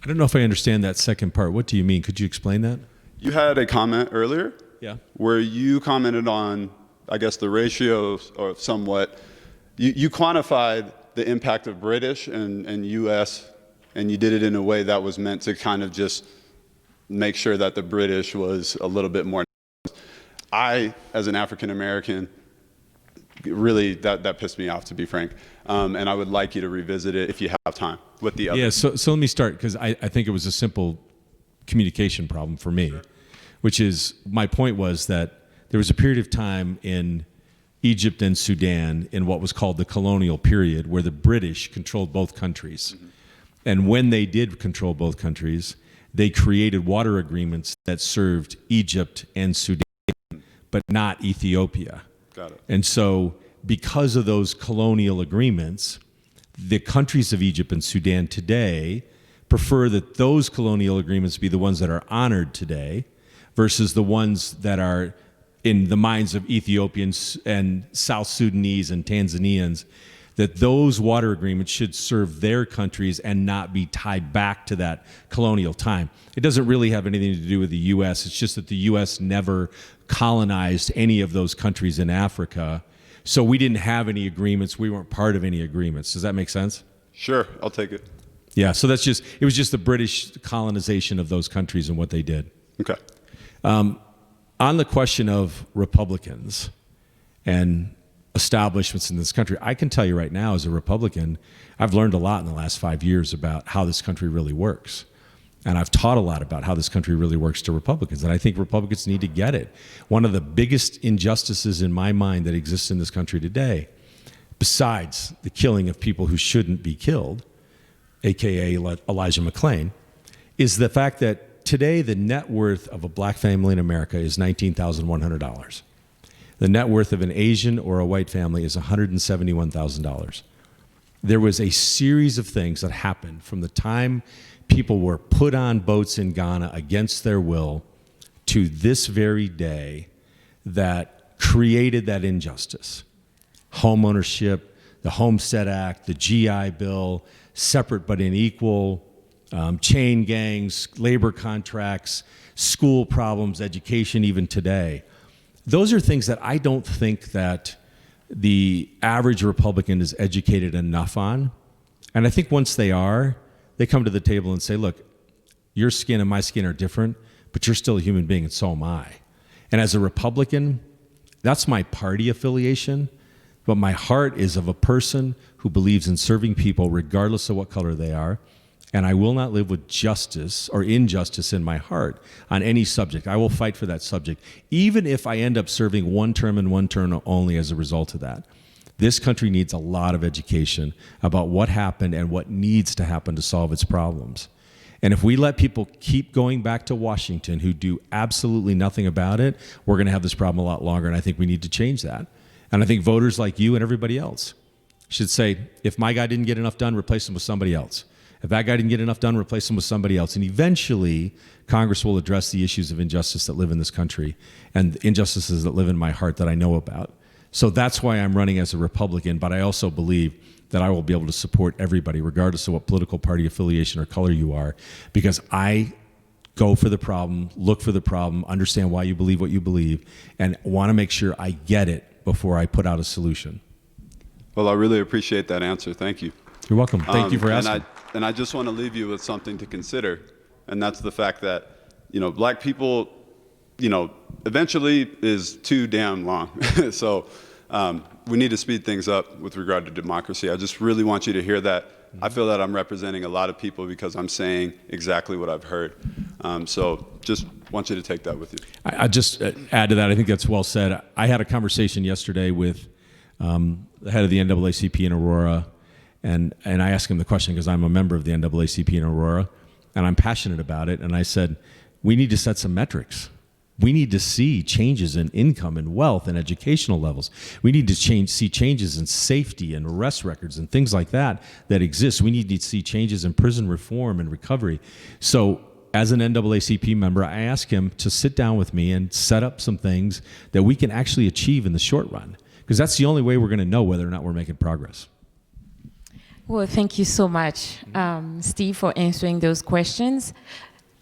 I don't know if I understand that second part. What do you mean? Could you explain that? You had a comment earlier where you commented on, I guess, the ratios or somewhat. You quantified the impact of British and U.S., and you did it in a way that was meant to kind of just make sure that the British was a little bit more. I, as an African American, really, that pissed me off, to be frank. And I would like you to revisit it if you have time with the other. Yeah, so let me start, because I think it was a simple communication problem for me, which is, my point was that there was a period of time in Egypt and Sudan in what was called the colonial period where the British controlled both countries. Mm-hmm. And when they did control both countries, they created water agreements that served Egypt and Sudan, but not Ethiopia. Got it. And so because of those colonial agreements, the countries of Egypt and Sudan today prefer that those colonial agreements be the ones that are honored today versus the ones that are in the minds of Ethiopians and South Sudanese and Tanzanians, that those water agreements should serve their countries and not be tied back to that colonial time. It doesn't really have anything to do with the U.S. It's just that the U.S. never colonized any of those countries in Africa. So we didn't have any agreements. We weren't part of any agreements. Does that make sense? Sure, I'll take it. Yeah, so it was just the British colonization of those countries and what they did. Okay. On the question of Republicans and establishments in this country, I can tell you right now, as a Republican, I've learned a lot in the last 5 years about how this country really works. And I've taught a lot about how this country really works to Republicans. And I think Republicans need to get it. One of the biggest injustices in my mind that exists in this country today, besides the killing of people who shouldn't be killed, AKA Elijah McClain, is the fact that today the net worth of a black family in America is $19,100. The net worth of an Asian or a white family is $171,000. There was a series of things that happened from the time people were put on boats in Ghana against their will to this very day that created that injustice. Home ownership, the Homestead Act, the GI Bill, separate but unequal, chain gangs, labor contracts, school problems, education even today. Those are things that I don't think that the average Republican is educated enough on. And I think once they are, they come to the table and say, look, your skin and my skin are different, but you're still a human being and so am I. And as a Republican, that's my party affiliation. But my heart is of a person who believes in serving people regardless of what color they are. And I will not live with justice or injustice in my heart on any subject. I will fight for that subject, even if I end up serving one term and one term only as a result of that. This country needs a lot of education about what happened and what needs to happen to solve its problems. And if we let people keep going back to Washington who do absolutely nothing about it, we're going to have this problem a lot longer, and I think we need to change that. And I think voters like you and everybody else should say, if my guy didn't get enough done, replace him with somebody else. If that guy didn't get enough done, replace him with somebody else. And eventually, Congress will address the issues of injustice that live in this country and injustices that live in my heart that I know about. So that's why I'm running as a Republican, but I also believe that I will be able to support everybody, regardless of what political party affiliation or color you are, because I go for the problem, look for the problem, understand why you believe what you believe, and want to make sure I get it before I put out a solution. Well, I really appreciate that answer. Thank you. You're welcome. Thank you for asking. And I just want to leave you with something to consider, and that's the fact that, black people, eventually is too damn long. So we need to speed things up with regard to democracy. I just really want you to hear that. I feel that I'm representing a lot of people because I'm saying exactly what I've heard. So just want you to take that with you. I just add to that. I think that's well said. I had a conversation yesterday with the head of the NAACP in Aurora, and I asked him the question because I'm a member of the NAACP in Aurora, and I'm passionate about it. And I said, we need to set some metrics. We need to see changes in income and wealth and educational levels. We need to see changes in safety and arrest records and things like that exist. We need to see changes in prison reform and recovery. So as an NAACP member, I asked him to sit down with me and set up some things that we can actually achieve in the short run, because that's the only way we're going to know whether or not we're making progress. Well, thank you so much, Steve, for answering those questions.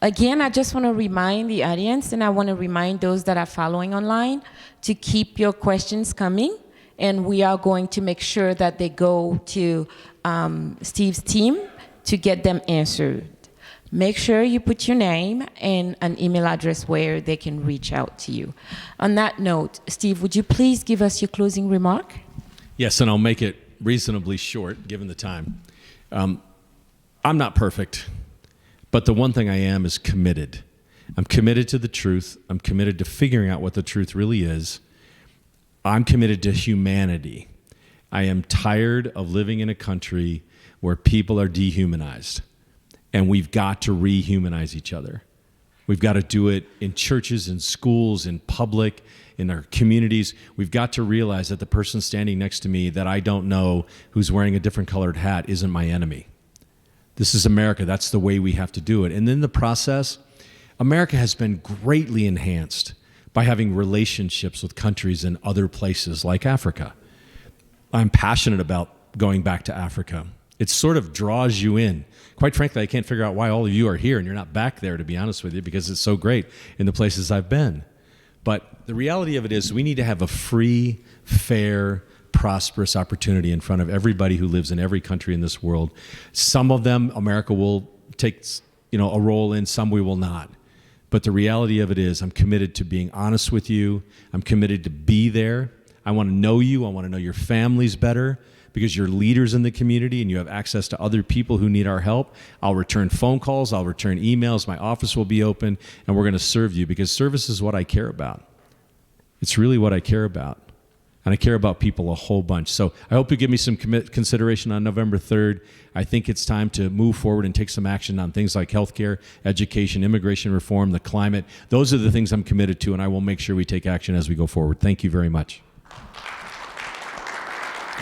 Again, I just want to remind the audience, and I want to remind those that are following online, to keep your questions coming, and we are going to make sure that they go to Steve's team to get them answered. Make sure you put your name and an email address where they can reach out to you. On that note, Steve, would you please give us your closing remark? Yes, and I'll make it reasonably short, given the time. I'm not perfect, but the one thing I am is committed. I'm committed to the truth. I'm committed to figuring out what the truth really is. I'm committed to humanity. I am tired of living in a country where people are dehumanized, and we've got to rehumanize each other. We've got to do it in churches, in schools, in public, in our communities. We've got to realize that the person standing next to me that I don't know, who's wearing a different colored hat, isn't my enemy. This is America. That's the way we have to do it. And in the process, America has been greatly enhanced by having relationships with countries in other places like Africa. I'm passionate about going back to Africa. It sort of draws you in. Quite frankly, I can't figure out why all of you are here and you're not back there, to be honest with you, because it's so great in the places I've been. But the reality of it is we need to have a free, fair, prosperous opportunity in front of everybody who lives in every country in this world. Some of them America will take a role in, some we will not. But the reality of it is I'm committed to being honest with you. I'm committed to be there. I want to know you. I want to know your families better, because you're leaders in the community and you have access to other people who need our help. I'll return phone calls. I'll return emails. My office will be open, and we're going to serve you, because service is what I care about. It's really what I care about. And I care about people a whole bunch. So I hope you give me some consideration on November 3rd. I think it's time to move forward and take some action on things like healthcare, education, immigration reform, the climate. Those are the things I'm committed to, and I will make sure we take action as we go forward. Thank you very much.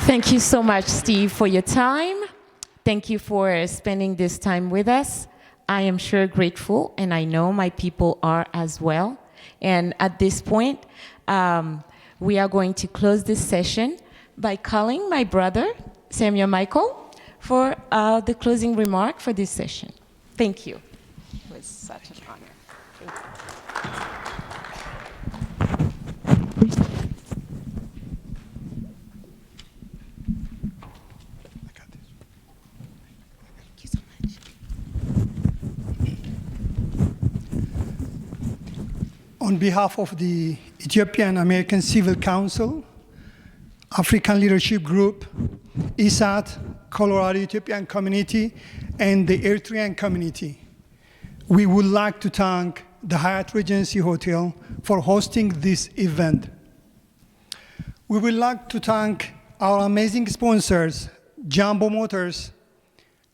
Thank you so much, Steve, for your time. Thank you for spending this time with us. I am sure grateful, and I know my people are as well. And at this point, we are going to close this session by calling my brother, Samuel Michael, for the closing remark for this session. Thank you. It was such an honor. Thank you. On behalf of the Ethiopian American Civil Council, African Leadership Group, ISAT, Colorado Ethiopian Community, and the Eritrean community. We would like to thank the Hyatt Regency Hotel for hosting this event. We would like to thank our amazing sponsors, Jumbo Motors,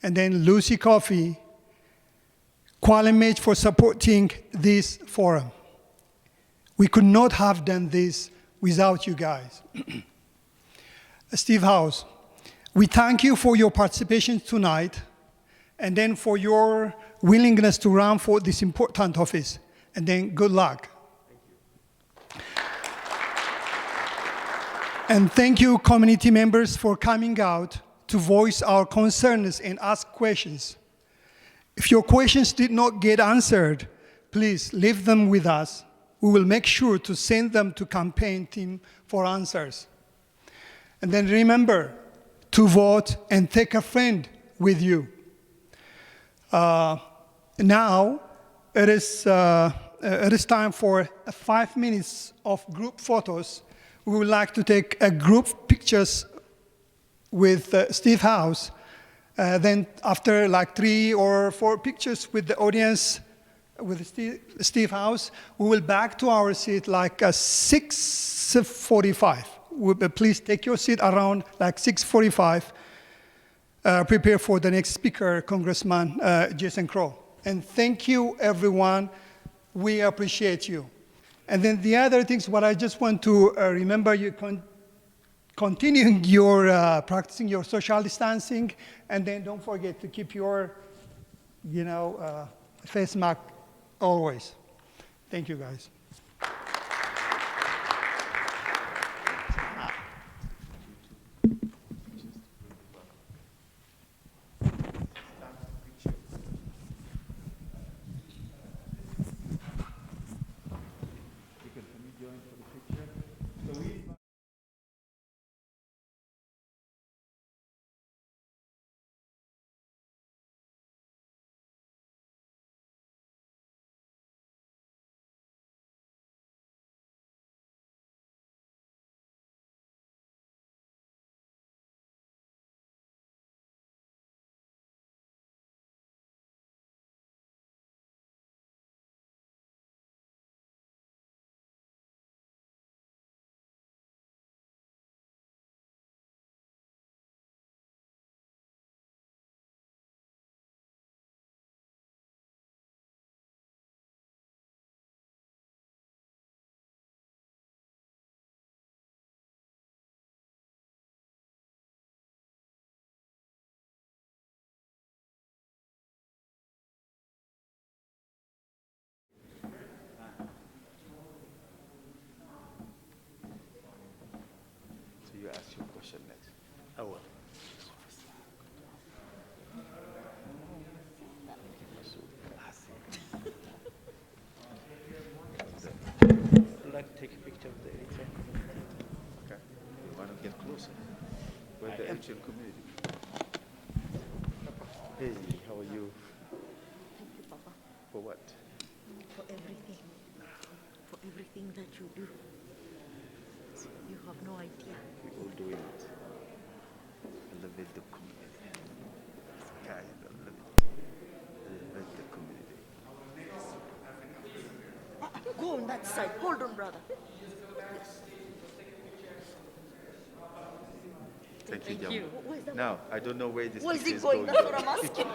and then Lucy Coffee, Qualimage for supporting this forum. We could not have done this without you guys. Steve House, we thank you for your participation tonight and then for your willingness to run for this important office. And then good luck. And thank you, community members, for coming out to voice our concerns and ask questions. If your questions did not get answered, please leave them with us. We will make sure to send them to campaign team for answers. And then remember to vote and take a friend with you. Now, it is time for 5 minutes of group photos. We would like to take a group pictures with Steve House. Then after like 3 or 4 pictures with the audience, with Steve House, we will back to our seat like 6:45. Please take your seat around like 6:45. Prepare for the next speaker, Congressman Jason Crowe. And thank you, everyone. We appreciate you. And then the other things, what I just want to remember, you continuing your practicing your social distancing, and then don't forget to keep your, face mask always. Thank you, guys. You ask your question next. I will. I'd like to take a picture of the Eritrean community. Okay. You want to get closer with the Eritrean community. Hey, how are you? Thank you, Papa. For what? For everything. For everything that you do. You have no idea. We're all doing it. Elevate the community. Guys, elevate the community. Go on that side. Hold on, brother. Thank you, Thank you. Where's the Now, I don't know where this Where's picture it is going? going. That's what I'm asking.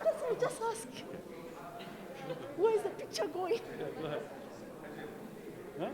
That's what I just ask. Where's the picture going? Go ahead. Huh?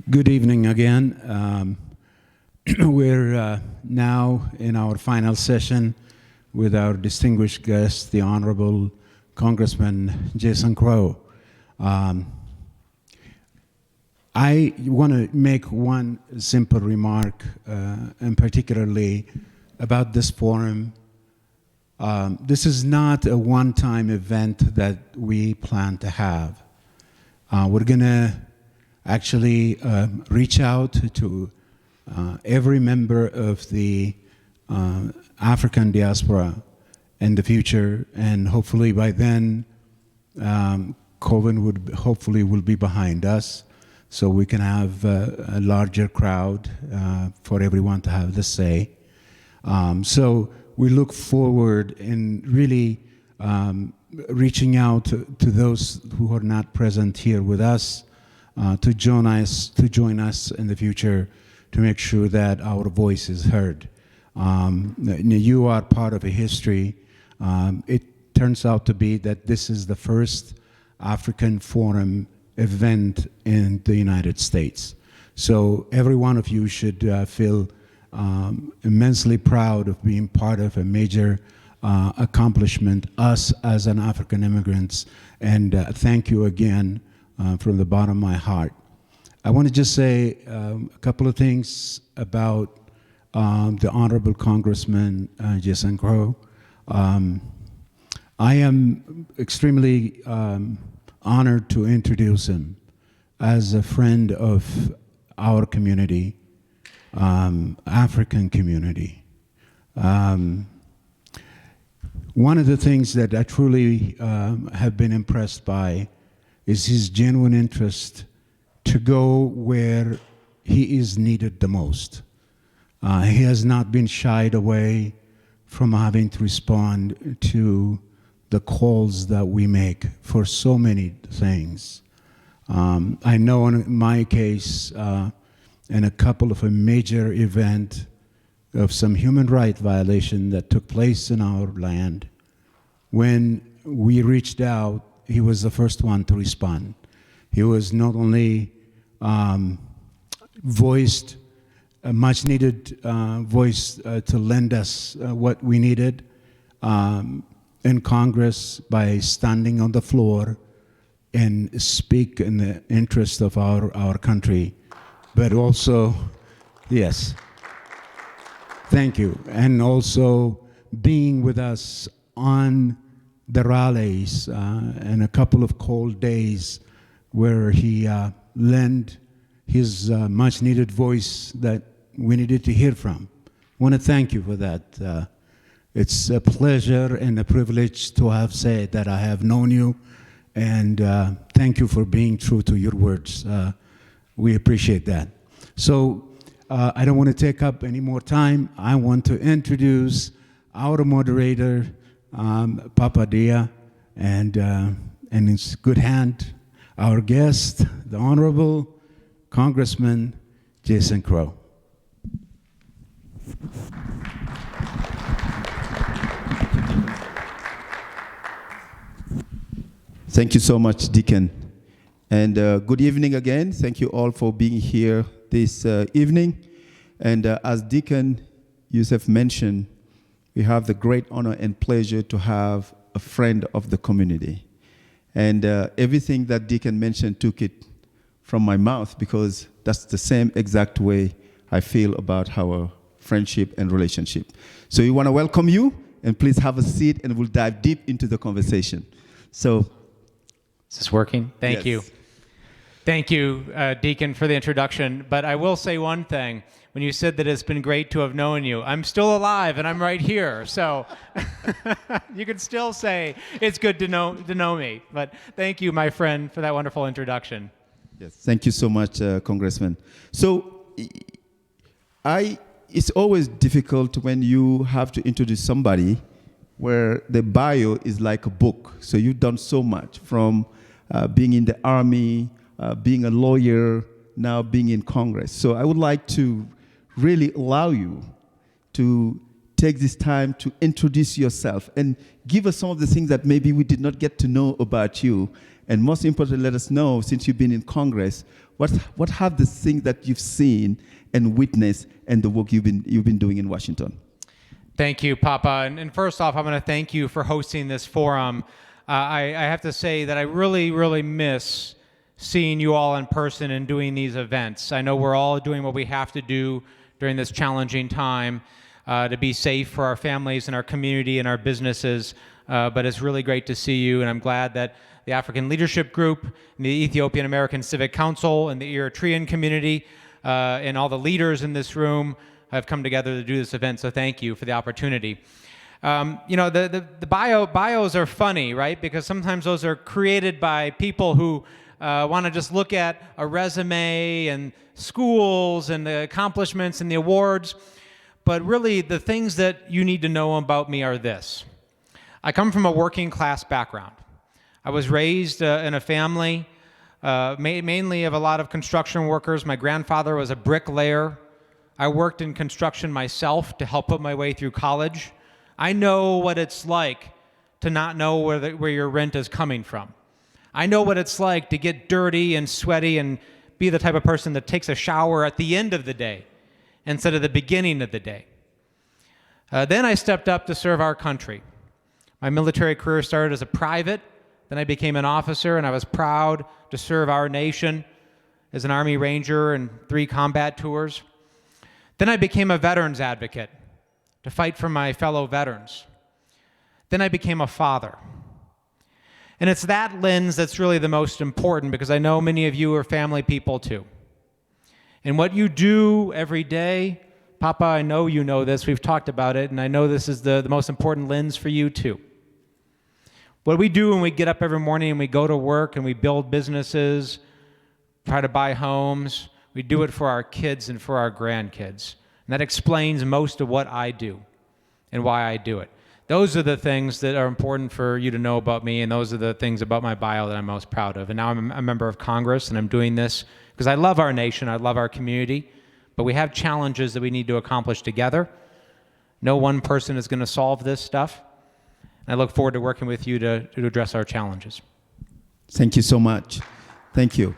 Good evening again. We're now in our final session with our distinguished guest, the Honorable Congressman Jason Crowe. I want to make one simple remark, and particularly about this forum. This is not a one-time event that we plan to have. We're going to actually reach out to every member of the African diaspora in the future, and hopefully by then COVID hopefully will be behind us, so we can have a larger crowd for everyone to have the say. So we look forward in really reaching out to those who are not present here with us, to join us in the future to make sure that our voice is heard. You are part of a history. It turns out to be that this is the first African Forum event in the United States. So every one of you should feel immensely proud of being part of a major accomplishment, us as an African immigrants, and thank you again from the bottom of my heart. I want to just say a couple of things about the Honorable Congressman Jason Crowe. I am extremely honored to introduce him as a friend of our community, African community. One of the things that I truly have been impressed by is his genuine interest to go where he is needed the most. He has not been shied away from having to respond to the calls that we make for so many things. I know in my case, in a couple of a major event of some human rights violation that took place in our land, when we reached out, he was the first one to respond. He was not only voiced a much needed voice to lend us what we needed in Congress by standing on the floor and speak in the interest of our country, but also, yes, thank you, and also being with us on the rallies and a couple of cold days where he lent his much needed voice that we needed to hear from. I want to thank you for that. It's a pleasure and a privilege to have said that I have known you, and thank you for being true to your words. We appreciate that. So I don't want to take up any more time. I want to introduce our moderator, Papa Dia, and in his good hand, our guest, the Honorable Congressman Jason Crowe. Thank you so much, Deacon. And good evening again. Thank you all for being here this evening. And as Deacon Youssef mentioned, we have the great honor and pleasure to have a friend of the community. And everything that Deacon mentioned took it from my mouth, because that's the same exact way I feel about our friendship and relationship. So we want to welcome you, and please have a seat, and we'll dive deep into the conversation. So, is this working? Thank you. Thank you, Deacon, for the introduction. But I will say one thing. When you said that it's been great to have known you, I'm still alive and I'm right here. So you can still say it's good to know me. But thank you, my friend, for that wonderful introduction. Yes, thank you so much, Congressman. So it's always difficult when you have to introduce somebody where the bio is like a book. So you've done so much, from being in the Army, being a lawyer, now being in Congress. So I would like to really allow you to take this time to introduce yourself and give us some of the things that maybe we did not get to know about you. And most importantly, let us know, since you've been in Congress, what have the things that you've seen and witnessed and the work you've been doing in Washington? Thank you, Papa. And first off, I want to thank you for hosting this forum. I have to say that I really, really miss seeing you all in person and doing these events. I know we're all doing what we have to do during this challenging time to be safe for our families and our community and our businesses, but it's really great to see you, and I'm glad that the African Leadership Group, and the Ethiopian American Civic Council, and the Eritrean community, and all the leaders in this room have come together to do this event, so thank you for the opportunity. The bios are funny, right? Because sometimes those are created by people who want to just look at a resume and schools and the accomplishments and the awards. But really, the things that you need to know about me are this. I come from a working class background. I was raised in a family mainly of a lot of construction workers. My grandfather was a bricklayer. I worked in construction myself to help put my way through college. I know what it's like to not know where your rent is coming from. I know what it's like to get dirty and sweaty and be the type of person that takes a shower at the end of the day instead of the beginning of the day. Then I stepped up to serve our country. My military career started as a private, then I became an officer, and I was proud to serve our nation as an Army Ranger in 3 combat tours. Then I became a veterans advocate to fight for my fellow veterans. Then I became a father. And it's that lens that's really the most important, because I know many of you are family people too. And what you do every day, Papa, I know you know this, we've talked about it, and I know this is the most important lens for you too. What we do when we get up every morning and we go to work and we build businesses, try to buy homes, we do it for our kids and for our grandkids. And that explains most of what I do and why I do it. Those are the things that are important for you to know about me, and those are the things about my bio that I'm most proud of. And now I'm a member of Congress, and I'm doing this because I love our nation, I love our community, but we have challenges that we need to accomplish together. No one person is going to solve this stuff. And I look forward to working with you to address our challenges. Thank you so much. Thank you.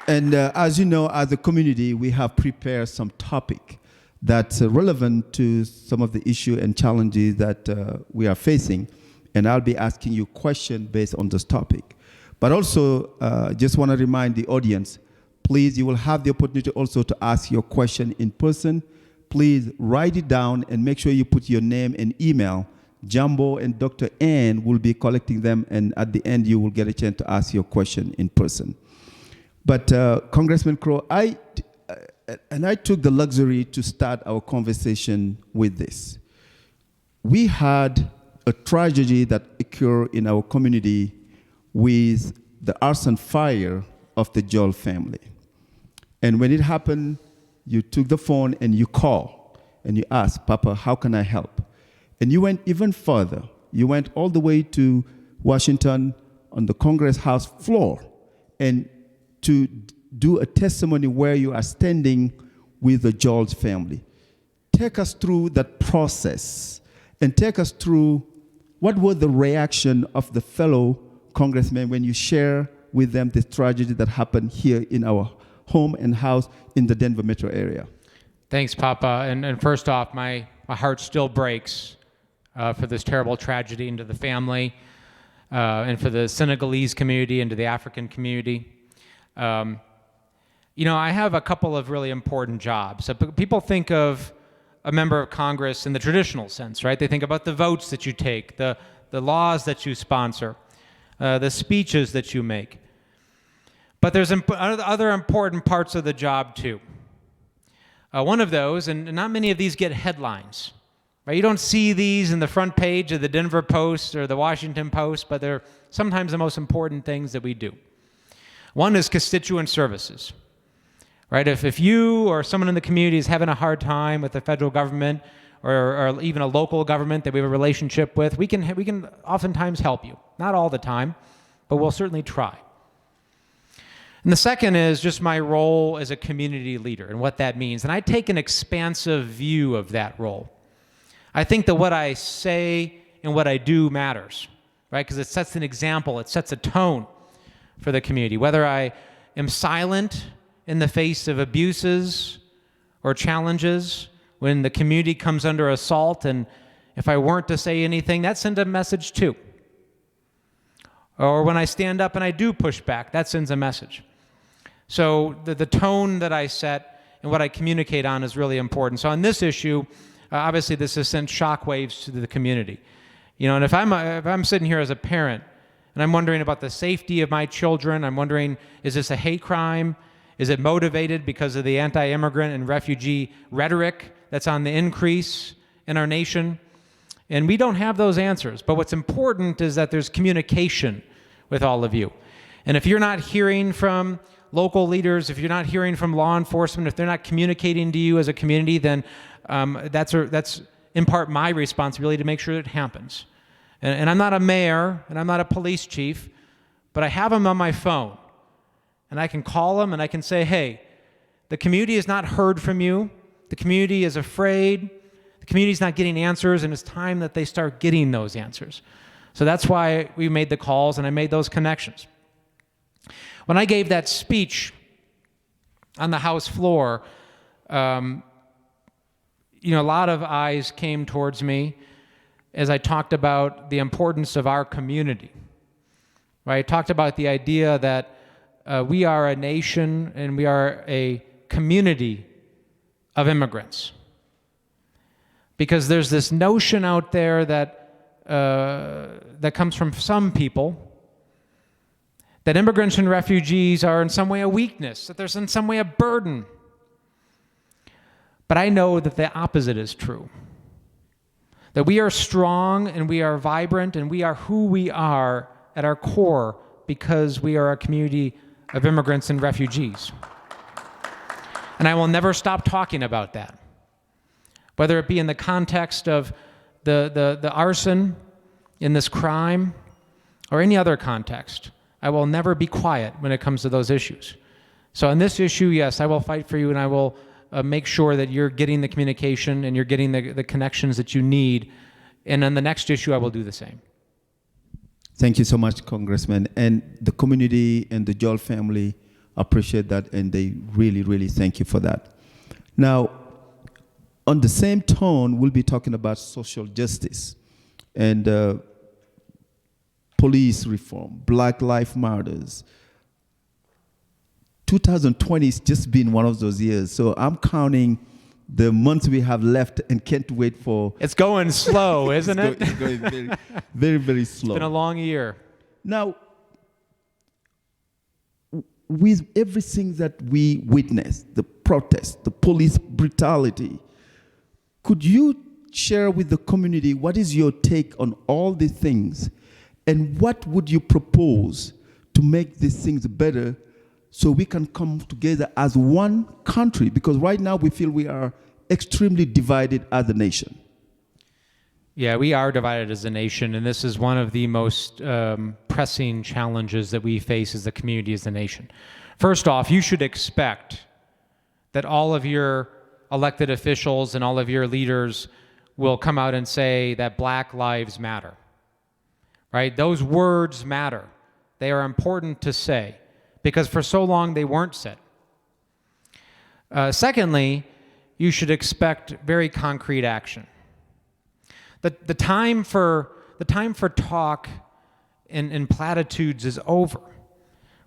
And as you know, as a community, we have prepared some topic that's relevant to some of the issue and challenges that we are facing. And I'll be asking you questions based on this topic. But also, just want to remind the audience, please, you will have the opportunity also to ask your question in person. Please write it down and make sure you put your name and email. Jumbo and Dr. Ann will be collecting them, and at the end, you will get a chance to ask your question in person. But Congressman Crowe, I took the luxury to start our conversation with this. We had a tragedy that occurred in our community with the arson fire of the Joel family. And when it happened, you took the phone and you called and you asked, Papa, how can I help? And you went even further. You went all the way to Washington on the Congress House floor and to do a testimony where you are standing with the George family. Take us through that process and take us through what was the reaction of the fellow congressmen when you share with them the tragedy that happened here in our home and house in the Denver metro area. Thanks, Papa. And first off, my heart still breaks for this terrible tragedy and to the family and for the Senegalese community and to the African community. I have a couple of really important jobs. So people think of a member of Congress in the traditional sense, right? They think about the votes that you take, the laws that you sponsor, the speeches that you make. But there's other important parts of the job too. One of those, and not many of these get headlines, right? You don't see these in the front page of the Denver Post or the Washington Post, but they're sometimes the most important things that we do. One is constituent services, right? If you or someone in the community is having a hard time with the federal government or even a local government that we have a relationship with, we can oftentimes help you. Not all the time, but we'll certainly try. And the second is just my role as a community leader and what that means. And I take an expansive view of that role. I think that what I say and what I do matters, right? Because it sets an example, it sets a tone for the community. Whether I am silent in the face of abuses or challenges, when the community comes under assault, and if I weren't to say anything, that sends a message too. Or when I stand up and I do push back, that sends a message. So the tone that I set and what I communicate on is really important. So on this issue, obviously this has sent shockwaves to the community. You know, and if I'm sitting here as a parent and I'm wondering about the safety of my children, I'm wondering, is this a hate crime? Is it motivated because of the anti-immigrant and refugee rhetoric that's on the increase in our nation? And we don't have those answers. But what's important is that there's communication with all of you. And if you're not hearing from local leaders, if you're not hearing from law enforcement, if they're not communicating to you as a community, then that's in part my responsibility to make sure that it happens. And I'm not a mayor, and I'm not a police chief, but I have them on my phone. And I can call them and I can say, hey, the community has not heard from you. The community is afraid. The community is not getting answers, and it's time that they start getting those answers. So that's why we made the calls and I made those connections. When I gave that speech on the House floor, a lot of eyes came towards me as I talked about the importance of our community. Right? I talked about the idea that we are a nation and we are a community of immigrants. Because there's this notion out there that comes from some people that immigrants and refugees are in some way a weakness, that there's in some way a burden. But I know that the opposite is true. That we are strong and we are vibrant and we are who we are at our core because we are a community of immigrants and refugees. And I will never stop talking about that. Whether it be in the context of the arson in this crime or any other context, I will never be quiet when it comes to those issues. So on this issue, yes, I will fight for you and I will make sure that you're getting the communication and you're getting the connections that you need. And on the next issue, I will do the same. Thank you so much, Congressman. And the community and the Joel family appreciate that, and they really, really thank you for that. Now, on the same tone, we'll be talking about social justice and police reform, Black Lives Matters. 2020 has just been one of those years, so I'm counting the months we have left and can't wait for... It's going slow, isn't it? It's going very, very, very slow. It's been a long year. Now, with everything that we witnessed, the protests, the police brutality, could you share with the community what is your take on all these things, and what would you propose to make these things better so we can come together as one country? Because right now we feel we are extremely divided as a nation. Yeah, we are divided as a nation, and this is one of the most pressing challenges that we face as a community, as a nation. First off, you should expect that all of your elected officials and all of your leaders will come out and say that Black lives matter, right? Those words matter. They are important to say because for so long they weren't said. Secondly, you should expect very concrete action. The time for talk and platitudes is over,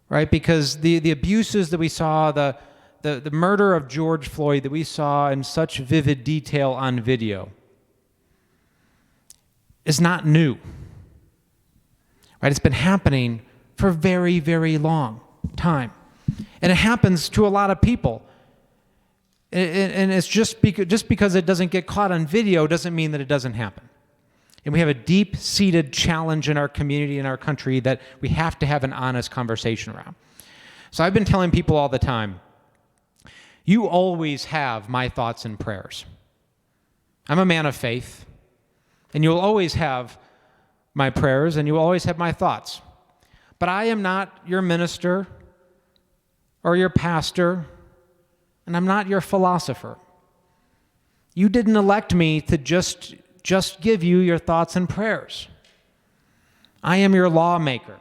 right? Because the abuses that we saw, the murder of George Floyd that we saw in such vivid detail on video is not new, right? It's been happening for a very, very long time. And it happens to a lot of people. And it's just because it doesn't get caught on video doesn't mean that it doesn't happen. And we have a deep-seated challenge in our community, in our country, that we have to have an honest conversation around. So I've been telling people all the time, you always have my thoughts and prayers. I'm a man of faith, and you'll always have my prayers, and you will always have my thoughts. But I am not your minister or your pastor, and I'm not your philosopher. You didn't elect me to just just give you your thoughts and prayers. I am your lawmaker.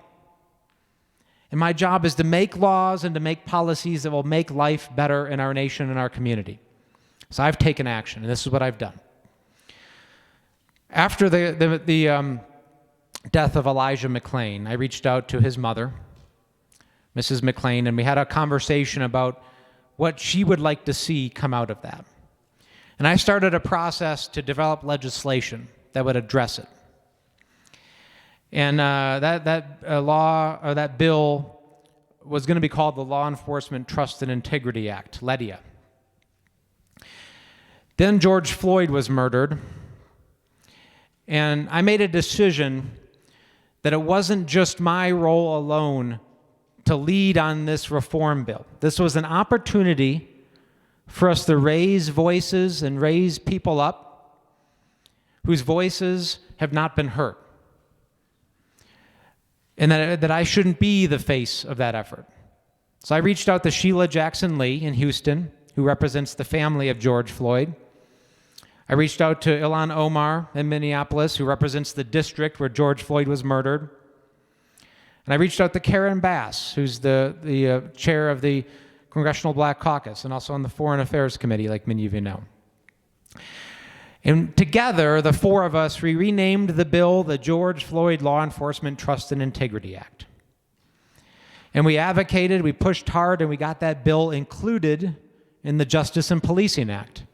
And my job is to make laws and to make policies that will make life better in our nation and our community. So I've taken action, and this is what I've done. After the death of Elijah McClain, I reached out to his mother, Mrs. McClain, and we had a conversation about what she would like to see come out of that. And I started a process to develop legislation that would address it. And that bill was going to be called the Law Enforcement Trust and Integrity Act, LETIA. Then George Floyd was murdered, and I made a decision that it wasn't just my role alone to lead on this reform bill. This was an opportunity for us to raise voices and raise people up whose voices have not been heard. And that I shouldn't be the face of that effort. So I reached out to Sheila Jackson Lee in Houston, who represents the family of George Floyd. I reached out to Ilhan Omar in Minneapolis, who represents the district where George Floyd was murdered. And I reached out to Karen Bass, who's the chair of the Congressional Black Caucus and also on the Foreign Affairs Committee, like many of you know. And together, the four of us, we renamed the bill the George Floyd Law Enforcement Trust and Integrity Act. And we advocated, we pushed hard, and we got that bill included in the Justice and Policing Act,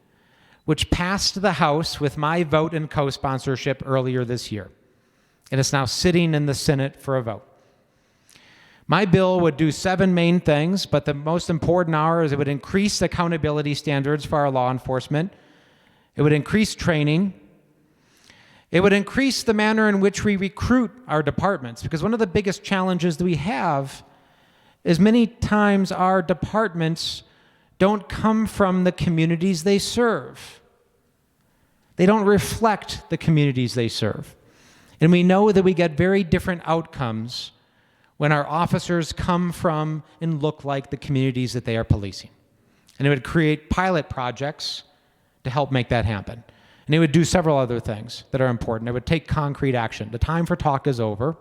which passed the House with my vote and co-sponsorship earlier this year. And it's now sitting in the Senate for a vote. My bill would do 7 main things, but the most important are is it would increase accountability standards for our law enforcement. It would increase training. It would increase the manner in which we recruit our departments, because one of the biggest challenges that we have is many times our departments don't come from the communities they serve. They don't reflect the communities they serve. And we know that we get very different outcomes when our officers come from and look like the communities that they are policing. And it would create pilot projects to help make that happen. And it would do several other things that are important. It would take concrete action. The time for talk is over,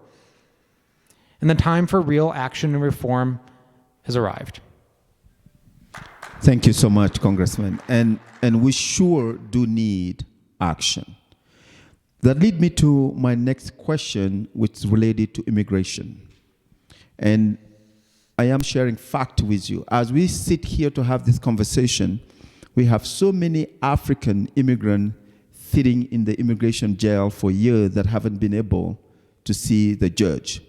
and the time for real action and reform has arrived. Thank you so much, Congressman. And we sure do need action. That leads me to my next question, which is related to immigration. And I am sharing fact with you. As we sit here to have this conversation, we have so many African immigrants sitting in the immigration jail for years that haven't been able to see the judge.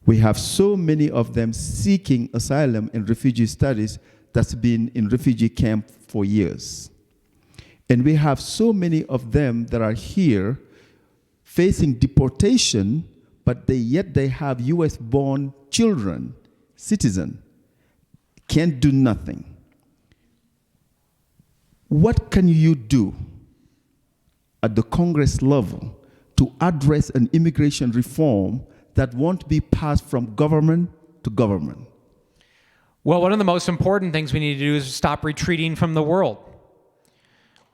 We have so many of them seeking asylum and refugee status that's been in refugee camp for years. And we have so many of them that are here facing deportation, but yet they have US-born children, citizen, can't do nothing. What can you do at the Congress level to address an immigration reform that won't be passed from government to government? Well, one of the most important things we need to do is stop retreating from the world.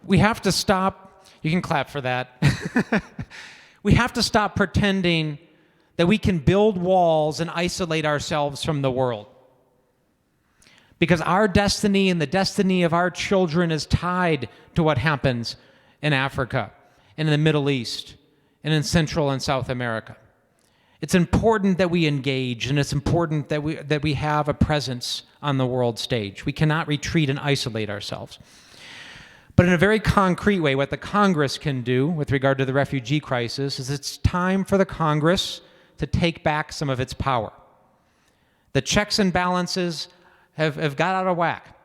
We have to stop, you can clap for that. We have to stop pretending that we can build walls and isolate ourselves from the world. Because our destiny and the destiny of our children is tied to what happens in Africa, and in the Middle East, and in Central and South America. It's important that we engage, and it's important that we have a presence on the world stage. We cannot retreat and isolate ourselves. But in a very concrete way, what the Congress can do with regard to the refugee crisis is it's time for the Congress to take back some of its power. The checks and balances have got out of whack,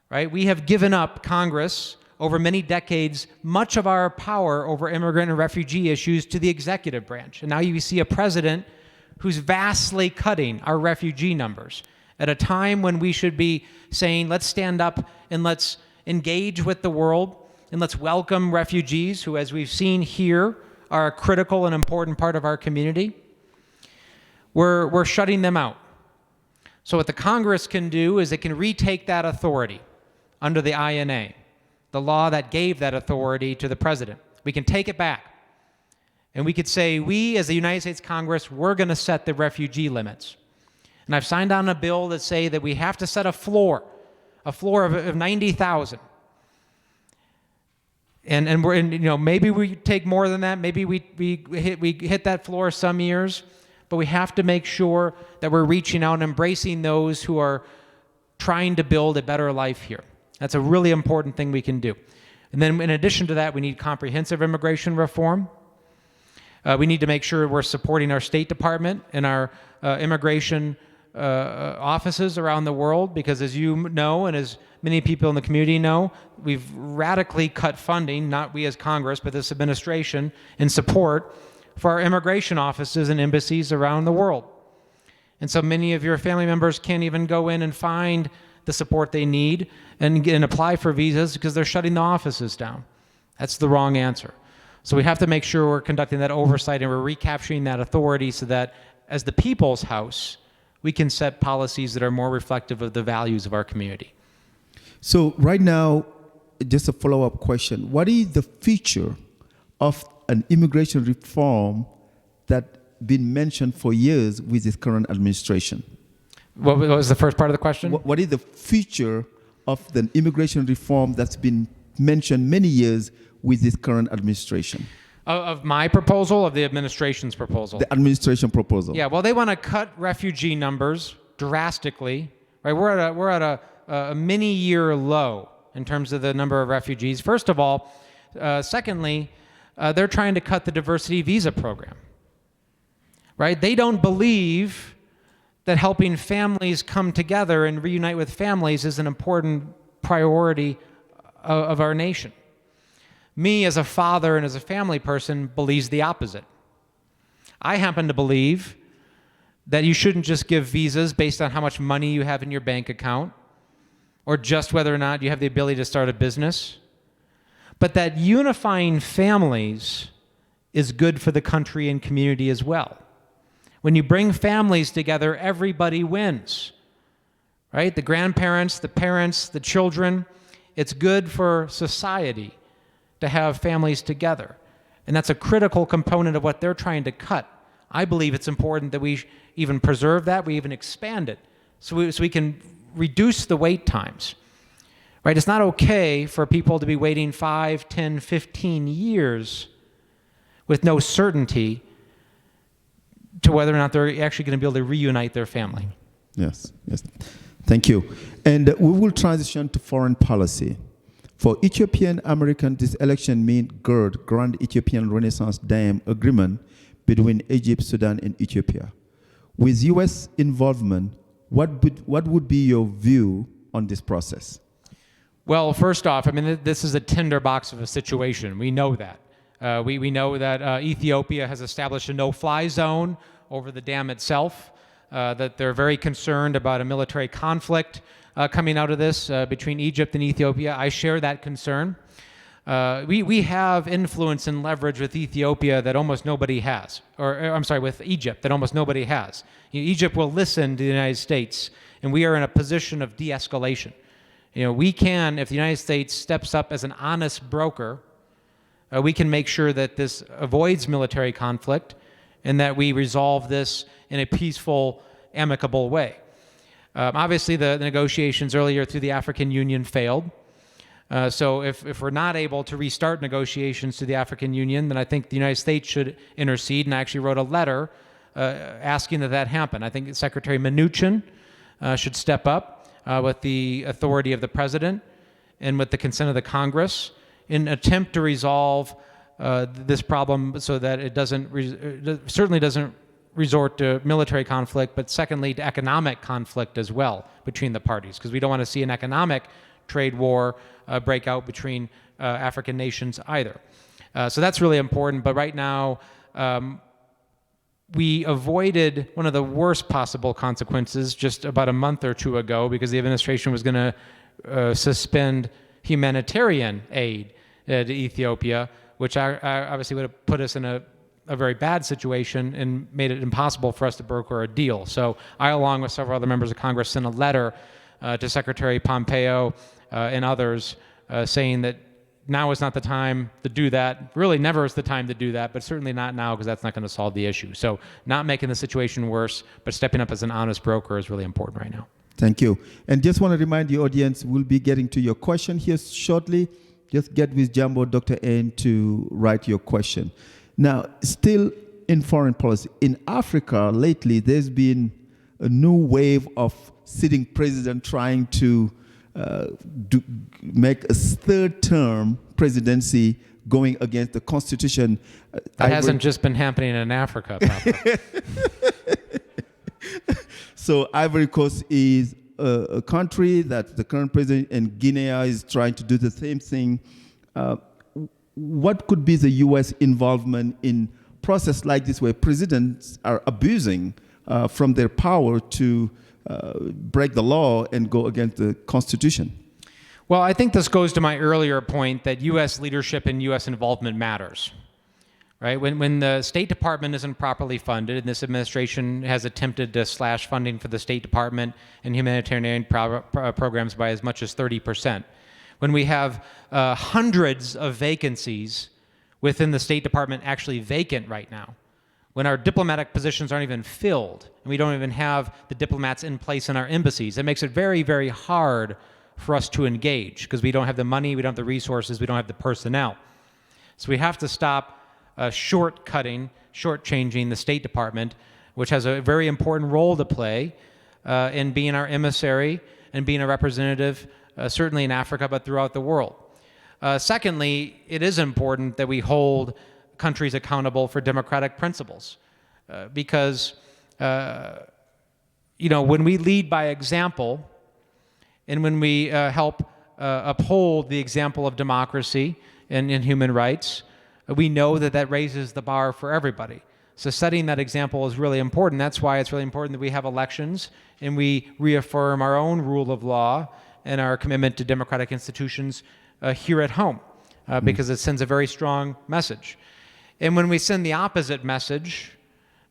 right? We have given up, Congress, over many decades, much of our power over immigrant and refugee issues to the executive branch. And now you see a president who's vastly cutting our refugee numbers at a time when we should be saying, let's stand up and let's engage with the world, and let's welcome refugees who, as we've seen here, are a critical and important part of our community. We're shutting them out. So what the Congress can do is it can retake that authority under the INA, the law that gave that authority to the president. We can take it back. And we could say, we as the United States Congress, we're going to set the refugee limits. And I've signed on a bill that say that we have to set a floor of 90,000. And we're in, maybe we take more than that. Maybe we hit that floor some years, but we have to make sure that we're reaching out and embracing those who are trying to build a better life here. That's a really important thing we can do. And then in addition to that, we need comprehensive immigration reform. We need to make sure we're supporting our State Department and our immigration offices around the world, because as you know, and as many people in the community know, we've radically cut funding, not we as Congress, but this administration, in support for our immigration offices and embassies around the world. And so many of your family members can't even go in and find the support they need and apply for visas because they're shutting the offices down. That's the wrong answer. So we have to make sure we're conducting that oversight and we're recapturing that authority so that as the people's house, we can set policies that are more reflective of the values of our community. So right now, just a follow-up question. What is the feature of an immigration reform that been mentioned for years with this current administration? What was the first part of the question? What is the feature of the immigration reform that's been mentioned many years with this current administration? Of my proposal, of the administration's proposal? The administration proposal. Yeah, well, they want to cut refugee numbers drastically. Right, we're at a mini-year low in terms of the number of refugees. First of all, secondly, they're trying to cut the diversity visa program. Right, they don't believe that helping families come together and reunite with families is an important priority of our nation. Me, as a father and as a family person, believes the opposite. I happen to believe that you shouldn't just give visas based on how much money you have in your bank account or just whether or not you have the ability to start a business, but that unifying families is good for the country and community as well. When you bring families together, everybody wins, right? The grandparents, the parents, the children. It's good for society to have families together. And that's a critical component of what they're trying to cut. I believe it's important that we even preserve that, we even expand it, so we can reduce the wait times. Right? It's not okay for people to be waiting 5, 10, 15 years with no certainty to whether or not they're actually going to be able to reunite their family. Yes, yes. Thank you. And we will transition to foreign policy. For Ethiopian Americans, this election means GERD, Grand Ethiopian Renaissance Dam Agreement between Egypt, Sudan, and Ethiopia. With U.S. involvement, what would be your view on this process? Well, first off, I mean, this is a tinderbox of a situation. We know that. We know that Ethiopia has established a no-fly zone over the dam itself, that they're very concerned about a military conflict coming out of this between Egypt and Ethiopia. I share that concern. We have influence and leverage with Ethiopia that almost nobody has, with Egypt that almost nobody has. Egypt will listen to the United States, and we are in a position of de-escalation. We can, if the United States steps up as an honest broker, we can make sure that this avoids military conflict and that we resolve this in a peaceful, amicable way. Obviously, the negotiations earlier through the African Union failed. So if we're not able to restart negotiations to the African Union, then I think the United States should intercede, and I actually wrote a letter asking that happen. I think Secretary Mnuchin should step up with the authority of the President and with the consent of the Congress in an attempt to resolve this problem so that it certainly doesn't resort to military conflict, but secondly to economic conflict as well between the parties, because we don't want to see an economic trade war break out between African nations either. So that's really important, but right now we avoided one of the worst possible consequences just about a month or two ago because the administration was going to suspend humanitarian aid to Ethiopia, which obviously would have put us in a very bad situation and made it impossible for us to broker a deal. So I, along with several other members of Congress, sent a letter to Secretary Pompeo and others saying that now is not the time to do that. Really, never is the time to do that, but certainly not now because that's not going to solve the issue. So not making the situation worse, but stepping up as an honest broker is really important right now. Thank you. And just want to remind the audience, we'll be getting to your question here shortly. Just get with Jambo, Dr. N, to write your question. Now, still in foreign policy, in Africa lately, there's been a new wave of sitting president trying to make a third term presidency going against the Constitution. That hasn't just been happening in Africa, Papa. So Ivory Coast is a country that the current president, and Guinea is trying to do the same thing. What could be the U.S. involvement in process like this where presidents are abusing from their power to break the law and go against the Constitution? Well, I think this goes to my earlier point that U.S. leadership and U.S. involvement matters. Right? When the State Department isn't properly funded, and this administration has attempted to slash funding for the State Department and humanitarian programs by as much as 30%. When we have hundreds of vacancies within the State Department actually vacant right now, when our diplomatic positions aren't even filled, and we don't even have the diplomats in place in our embassies, it makes it very, very hard for us to engage because we don't have the money, we don't have the resources, we don't have the personnel. So we have to stop shortchanging the State Department, which has a very important role to play in being our emissary and being a representative, certainly in Africa, but throughout the world. Secondly, it is important that we hold countries accountable for democratic principles because, when we lead by example and when we help uphold the example of democracy and human rights, we know that raises the bar for everybody. So setting that example is really important. That's why it's really important that we have elections and we reaffirm our own rule of law and our commitment to democratic institutions here at home because it sends a very strong message. And when we send the opposite message,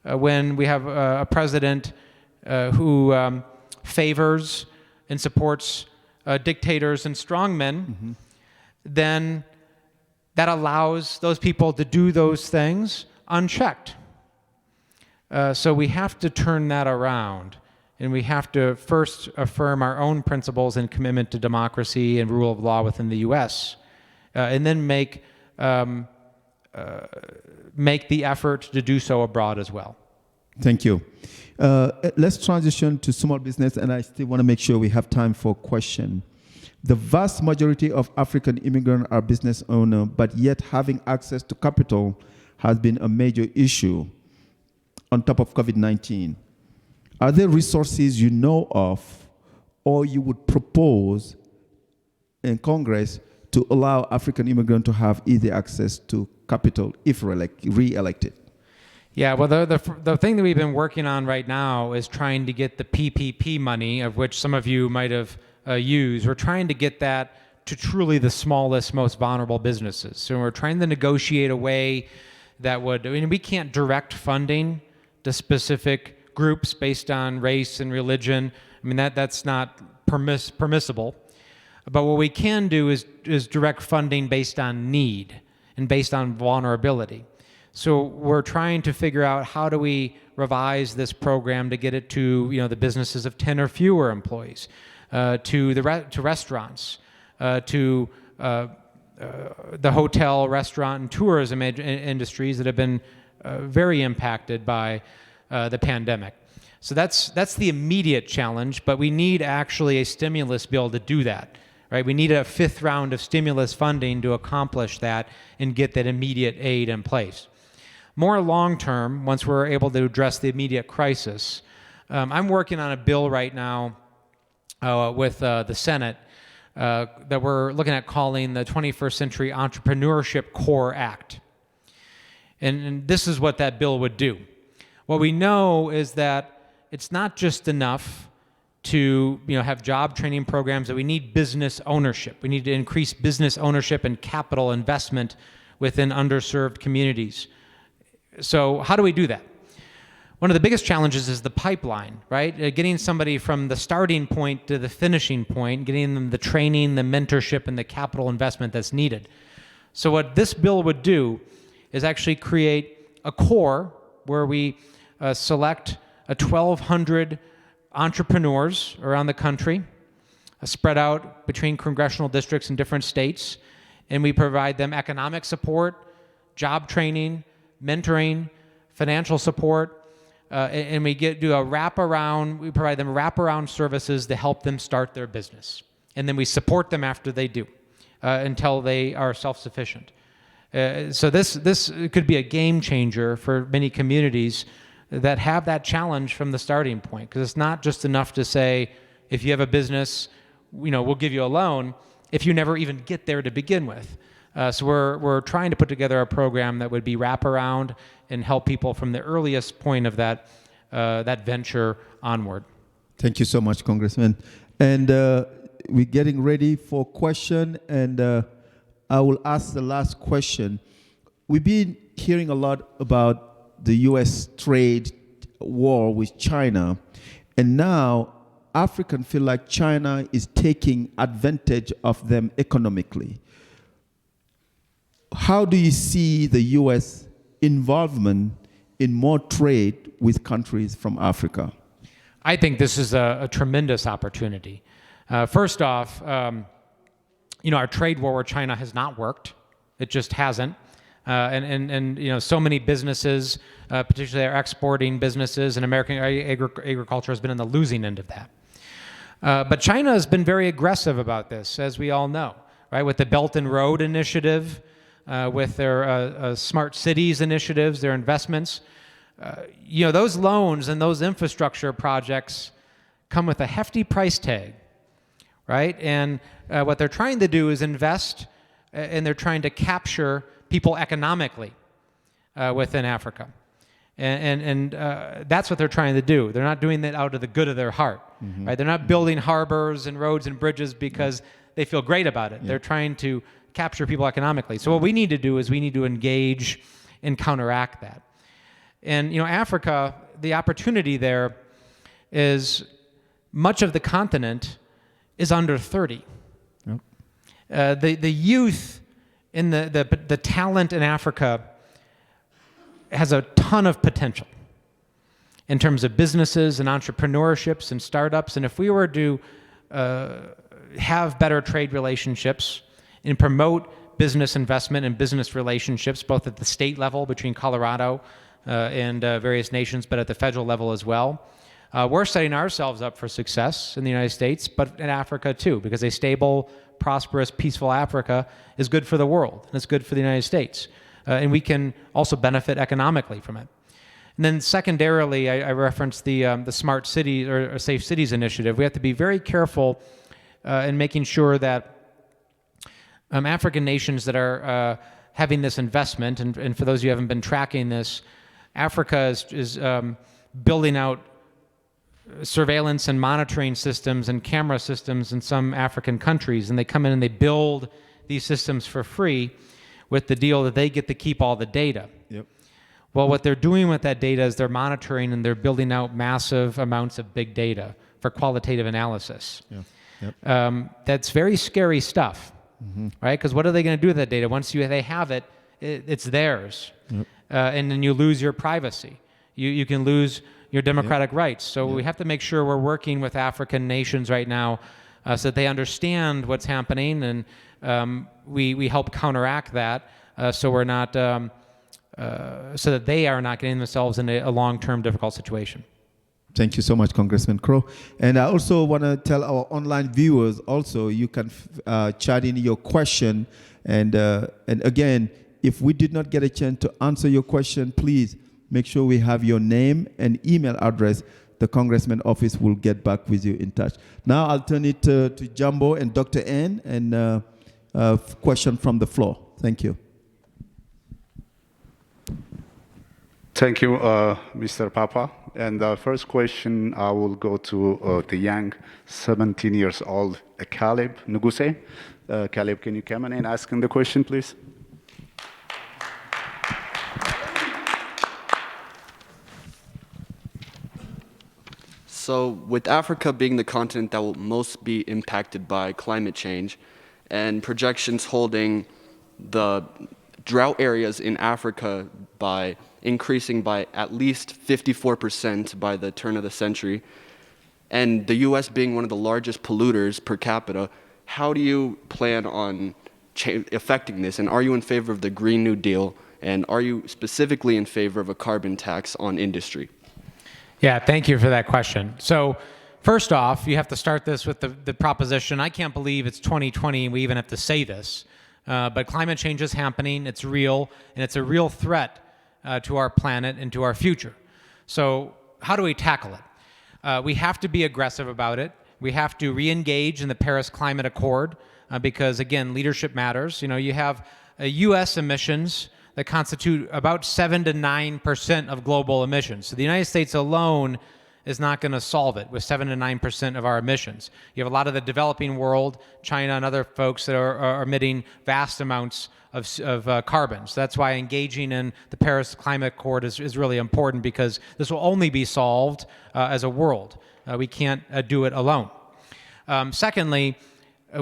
when we have a president who favors and supports dictators and strongmen, then that allows those people to do those things unchecked. So we have to turn that around, and we have to first affirm our own principles and commitment to democracy and rule of law within the U.S., and then make the effort to do so abroad as well. Thank you. Let's transition to small business, and I still want to make sure we have time for question. The vast majority of African immigrants are business owners, but yet having access to capital has been a major issue on top of COVID-19. Are there resources you know of or you would propose in Congress to allow African immigrants to have easy access to capital if re-elected? Yeah, well, the thing that we've been working on right now is trying to get the PPP money, of which some of you might have used. We're trying to get that to truly the smallest, most vulnerable businesses. So we're trying to negotiate a way that would, we can't direct funding to specific groups based on race and religion. That's not permissible. But what we can do is direct funding based on need and based on vulnerability. So we're trying to figure out how do we revise this program to get it to the businesses of 10 or fewer employees, to restaurants, to the hotel, restaurant, and tourism industries that have been very impacted by the pandemic. So that's the immediate challenge, but we need actually a stimulus bill to do that. Right? We need a fifth round of stimulus funding to accomplish that and get that immediate aid in place. More long-term, once we're able to address the immediate crisis, I'm working on a bill right now with the Senate that we're looking at calling the 21st Century Entrepreneurship Core Act. And this is what that bill would do. What we know is that it's not just enough to have job training programs, that we need business ownership. We need to increase business ownership and capital investment within underserved communities. So how do we do that? One of the biggest challenges is the pipeline, right? Getting somebody from the starting point to the finishing point, getting them the training, the mentorship, and the capital investment that's needed. So what this bill would do is actually create a core where we select 1,200 entrepreneurs around the country, spread out between congressional districts in different states, and we provide them economic support, job training, mentoring, financial support, and we do a wraparound. We provide them wraparound services to help them start their business, and then we support them after they do, until they are self-sufficient. So this could be a game changer for many communities that have that challenge from the starting point, because it's not just enough to say, if you have a business, we'll give you a loan, if you never even get there to begin with. So we're trying to put together a program that would be wraparound and help people from the earliest point of that venture onward. Thank you so much, Congressman. And we're getting ready for question, and I will ask the last question. We've been hearing a lot about the U.S. trade war with China, and now Africans feel like China is taking advantage of them economically. How do you see the U.S. involvement in more trade with countries from Africa? I think this is a tremendous opportunity. First off, our trade war with China has not worked. It just hasn't. And so many businesses, particularly our exporting businesses, and American agriculture has been on the losing end of that. But China has been very aggressive about this, as we all know, right? With the Belt and Road Initiative, with their smart cities initiatives, their investments. Those loans and those infrastructure projects come with a hefty price tag, right? And what they're trying to do is invest, and they're trying to capture people economically within Africa. And that's what they're trying to do. They're not doing that out of the good of their heart, right? They're not building harbors and roads and bridges because they feel great about it. They're trying to capture people economically. So what we need to do is we need to engage and counteract that. And Africa, the opportunity there is much of the continent is under 30. Yep. The youth and the talent in Africa has a ton of potential in terms of businesses and entrepreneurships and startups. And if we were to have better trade relationships and promote business investment and business relationships, both at the state level between Colorado and various nations, but at the federal level as well, we're setting ourselves up for success in the United States, but in Africa too, because a stable, prosperous, peaceful Africa is good for the world, and it's good for the United States. And we can also benefit economically from it. And then secondarily, I referenced the Smart Cities or Safe Cities initiative. We have to be very careful in making sure that African nations that are having this investment, and for those of you who haven't been tracking this, Africa is building out surveillance and monitoring systems and camera systems in some African countries, and they come in and they build these systems for free with the deal that they get to keep all the data. Yep. Well, what they're doing with that data is they're monitoring and they're building out massive amounts of big data for qualitative analysis. Yeah. Yep. That's very scary stuff, right? Because what are they going to do with that data? Once they have it, it's theirs. Yep. And then you lose your privacy. You can lose your democratic rights. So we have to make sure we're working with African nations right now so that they understand what's happening, and we help counteract that so we're not so that they are not getting themselves in a long-term difficult situation. Thank you so much, Congressman Crowe. And I also want to tell our online viewers also, you can chat in your question. And again, if we did not get a chance to answer your question, please make sure we have your name and email address. The Congressman office will get back with you in touch. Now I'll turn it to Jumbo and Dr. N and question from the floor. Thank you. Thank you, Mr. Papa. And the first question I will go to the young 17 years old Caleb Nuguse. Caleb, can you come in and ask him the question, please? So with Africa being the continent that will most be impacted by climate change, and projections holding the drought areas in Africa by increasing by at least 54% by the turn of the century, and the US being one of the largest polluters per capita, how do you plan on affecting this? And are you in favor of the Green New Deal? And are you specifically in favor of a carbon tax on industry? Yeah, thank you for that question. So first off, you have to start this with the proposition. I can't believe it's 2020 and we even have to say this, but climate change is happening, it's real, and it's a real threat to our planet and to our future. So how do we tackle it? We have to be aggressive about it. We have to re-engage in the Paris Climate Accord because, again, leadership matters. You know, you have U.S. emissions that constitute about 7 to 9% of global emissions. So the United States alone is not going to solve it with 7 to 9% of our emissions. You have a lot of the developing world, China and other folks that are emitting vast amounts of carbon. So that's why engaging in the Paris Climate Accord is really important, because this will only be solved as a world. We can't do it alone. Secondly,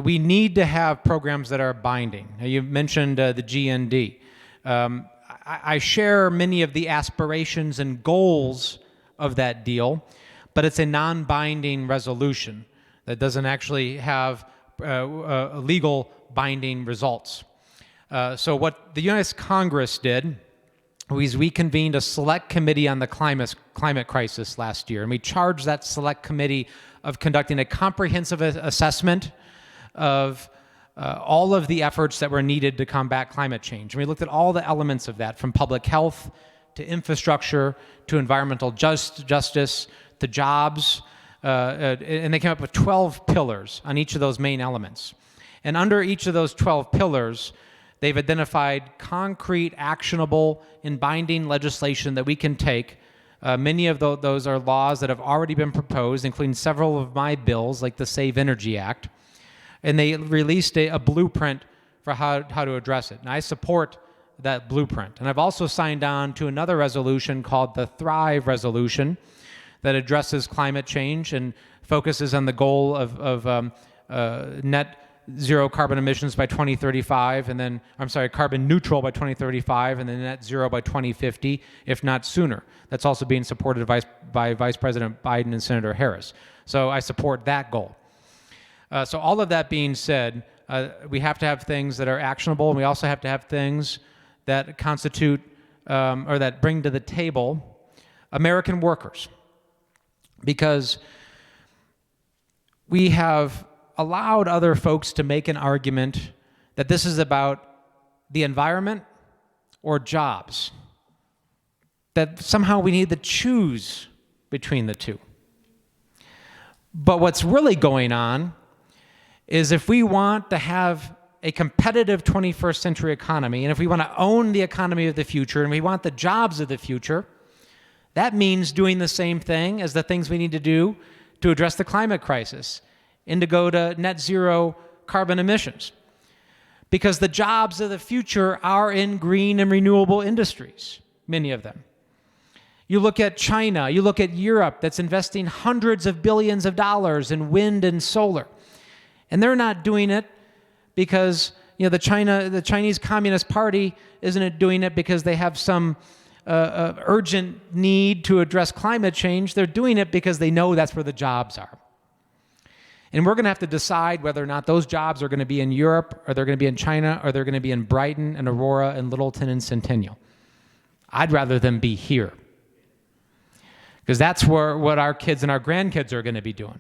we need to have programs that are binding. Now, you mentioned the GND. I share many of the aspirations and goals of that deal, but it's a non-binding resolution that doesn't actually have legal binding results. So what the U.S. Congress did was we convened a select committee on the climate crisis last year, and we charged that select committee of conducting a comprehensive assessment of all of the efforts that were needed to combat climate change. And we looked at all the elements of that, from public health to infrastructure to environmental justice to jobs, and they came up with 12 pillars on each of those main elements. And under each of those 12 pillars, they've identified concrete, actionable, and binding legislation that we can take. Many of those are laws that have already been proposed, including several of my bills, like the Save Energy Act. And they released a blueprint for how to address it. And I support that blueprint. And I've also signed on to another resolution called the Thrive Resolution that addresses climate change and focuses on the goal of net zero carbon emissions by 2035, and then, carbon neutral by 2035, and then net zero by 2050, if not sooner. That's also being supported by Vice President Biden and Senator Harris. So I support that goal. So all of that being said, we have to have things that are actionable, and we also have to have things that constitute or that bring to the table American workers. Because we have allowed other folks to make an argument that this is about the environment or jobs, that somehow we need to choose between the two. But what's really going on is, if we want to have a competitive 21st century economy, and if we want to own the economy of the future, and we want the jobs of the future, that means doing the same thing as the things we need to do to address the climate crisis and to go to net zero carbon emissions. Because the jobs of the future are in green and renewable industries, many of them. You look at China, you look at Europe, that's investing hundreds of billions of dollars in wind and solar. And they're not doing it because, the Chinese Communist Party isn't doing it because they have some urgent need to address climate change. They're doing it because they know that's where the jobs are. And we're going to have to decide whether or not those jobs are going to be in Europe, or they're going to be in China, or they're going to be in Brighton and Aurora and Littleton and Centennial. I'd rather them be here, because that's what our kids and our grandkids are going to be doing.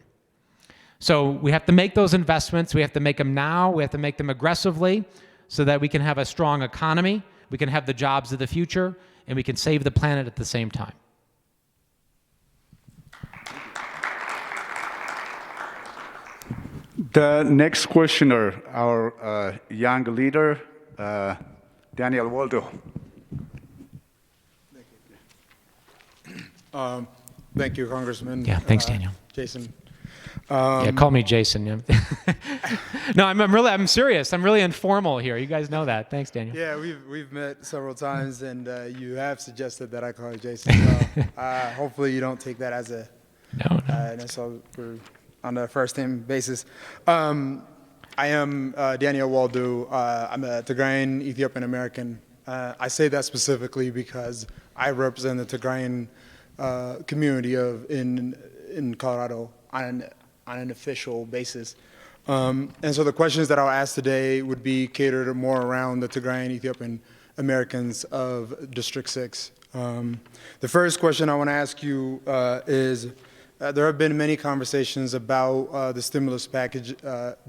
So we have to make those investments. We have to make them now. We have to make them aggressively so that we can have a strong economy, we can have the jobs of the future, and we can save the planet at the same time. The next questioner, our young leader, Daniel Waldo. Thank you, Congressman. Yeah, thanks, Daniel. Jason. Yeah, call me Jason. Yeah. No, I'm serious. I'm really informal here. You guys know that. Thanks, Daniel. Yeah, we've met several times, and you have suggested that I call you Jason. So hopefully you don't take that as a and so we're on a first-name basis. I am Daniel Waldo. I'm a Tigrayan Ethiopian American. I say that specifically because I represent the Tigrayan community in Colorado on an official basis. And so the questions that I'll ask today would be catered more around the Tigrayan Ethiopian Americans of District 6. The first question I want to ask you is, there have been many conversations about the stimulus package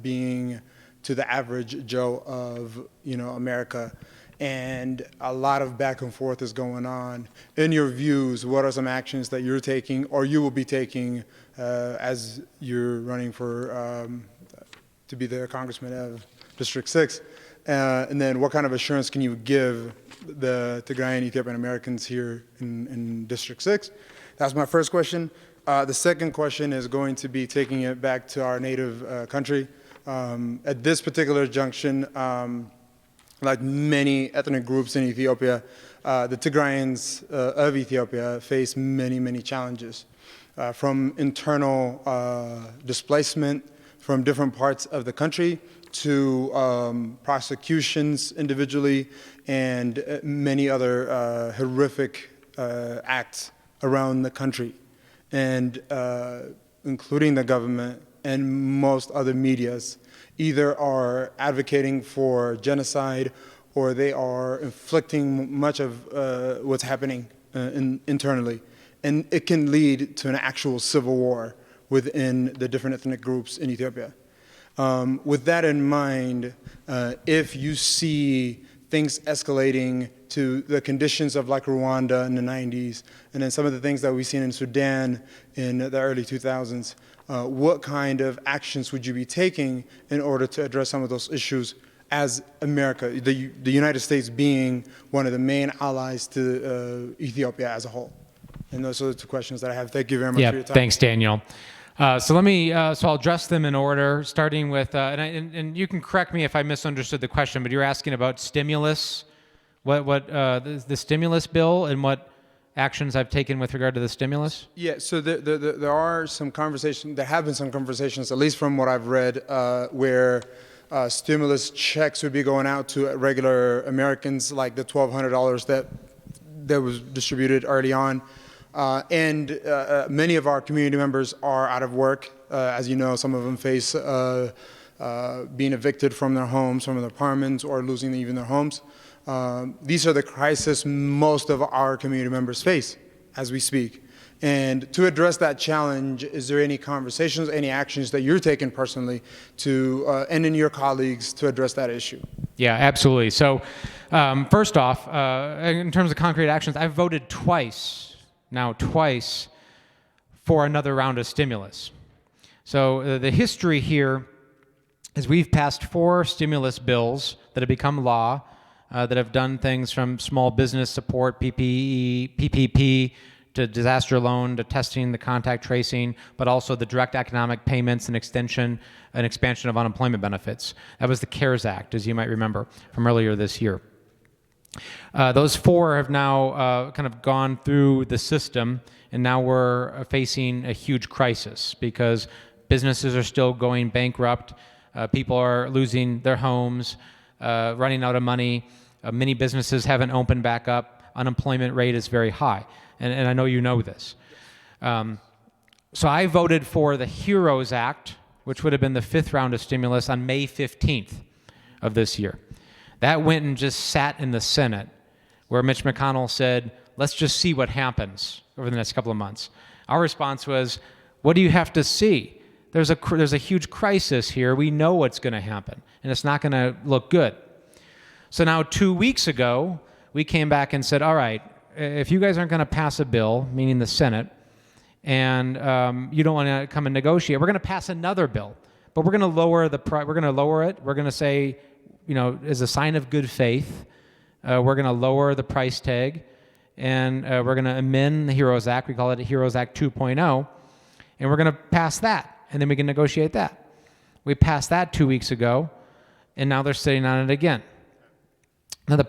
being to the average Joe of America, and a lot of back and forth is going on. In your views, what are some actions that you're taking or you will be taking as you're running for to be the Congressman of District 6? And then what kind of assurance can you give the Tigrayan Ethiopian Americans here in District 6? That's my first question. The second question is going to be taking it back to our native country. At this particular junction, like many ethnic groups in Ethiopia, the Tigrayans of Ethiopia face many, many challenges, from internal displacement from different parts of the country to prosecutions individually and many other horrific acts around the country, and including the government and most other medias either are advocating for genocide or they are inflicting much of what's happening internally. And it can lead to an actual civil war within the different ethnic groups in Ethiopia. With that in mind, if you see things escalating to the conditions of like Rwanda in the 90s, and then some of the things that we've seen in Sudan in the early 2000s, what kind of actions would you be taking in order to address some of those issues as America, the United States being one of the main allies to Ethiopia as a whole? And those are the two questions that I have. Thank you very much for your time. Thanks, Daniel. So I'll address them in order, starting with, and you can correct me if I misunderstood the question, but you're asking about stimulus, the stimulus bill and what actions I've taken with regard to the stimulus? Yeah, so there are some conversations, there have been some conversations, at least from what I've read, where stimulus checks would be going out to regular Americans, like the $1,200 that was distributed early on. And many of our community members are out of work. As you know, some of them face being evicted from their homes, from their apartments, or losing even their homes. These are the crises most of our community members face as we speak. And to address that challenge, is there any conversations, any actions that you're taking personally to, and in your colleagues to address that issue? Yeah, absolutely. So first off, in terms of concrete actions, I've voted twice for another round of stimulus. So the history here is we've passed 4 stimulus bills that have become law, that have done things from small business support, PPP, to disaster loan, to testing, the contact tracing, but also the direct economic payments and expansion of unemployment benefits. That was the CARES Act, as you might remember, from earlier this year. Those 4 have now kind of gone through the system, and now we're facing a huge crisis because businesses are still going bankrupt, people are losing their homes, running out of money, many businesses haven't opened back up, unemployment rate is very high, and I know you know this. So I voted for the HEROES Act, which would have been the 5th round of stimulus on May 15th of this year. That went and just sat in the Senate, where Mitch McConnell said, let's just see what happens over the next couple of months. Our response was, what do you have to see? There's a huge crisis here. We know what's going to happen, and it's not going to look good. So now 2 weeks ago, we came back and said, all right, if you guys aren't going to pass a bill, meaning the Senate, and you don't want to come and negotiate, we're going to pass another bill, but we're going to lower the price. We're going to lower it. We're going to say, as a sign of good faith, we're going to lower the price tag, and we're going to amend the HEROES Act. We call it HEROES Act 2.0, and we're going to pass that, and then we can negotiate that. We passed that 2 weeks ago, and now they're sitting on it again.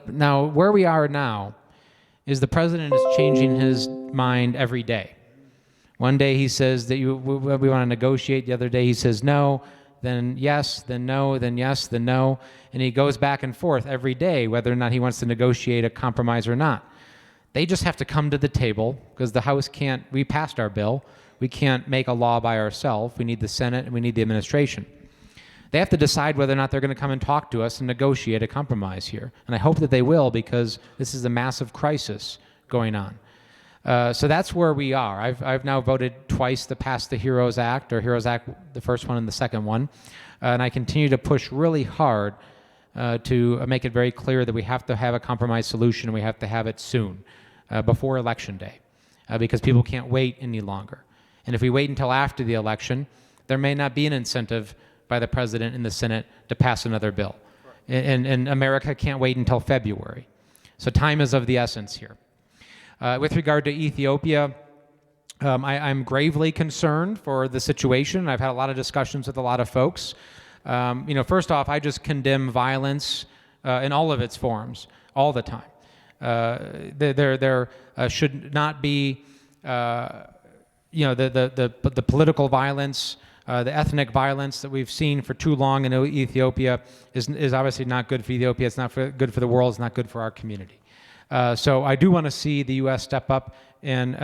Now, where we are now is the president is changing his mind every day. One day he says that we want to negotiate. The other day he says no, then yes, then no, then yes, then no. And he goes back and forth every day whether or not he wants to negotiate a compromise or not. They just have to come to the table because the House can't, we passed our bill. We can't make a law by ourselves. We need the Senate and we need the administration. They have to decide whether or not they're going to come and talk to us and negotiate a compromise here. And I hope that they will, because this is a massive crisis going on. So that's where we are. I've now voted twice to pass the HEROES Act, or HEROES Act, the first one and the second one. And I continue to push really hard to make it very clear that we have to have a compromise solution, and we have to have it soon, before Election Day, because people can't wait any longer. And if we wait until after the election, there may not be an incentive by the President and the Senate to pass another bill. And America can't wait until February. So time is of the essence here. With regard to Ethiopia, I'm gravely concerned for the situation. I've had a lot of discussions with a lot of folks. First off, I just condemn violence in all of its forms, all the time. There should not be, the political violence, the ethnic violence that we've seen for too long in Ethiopia is obviously not good for Ethiopia. It's not good for the world. It's not good for our community. So I do want to see the U.S. step up and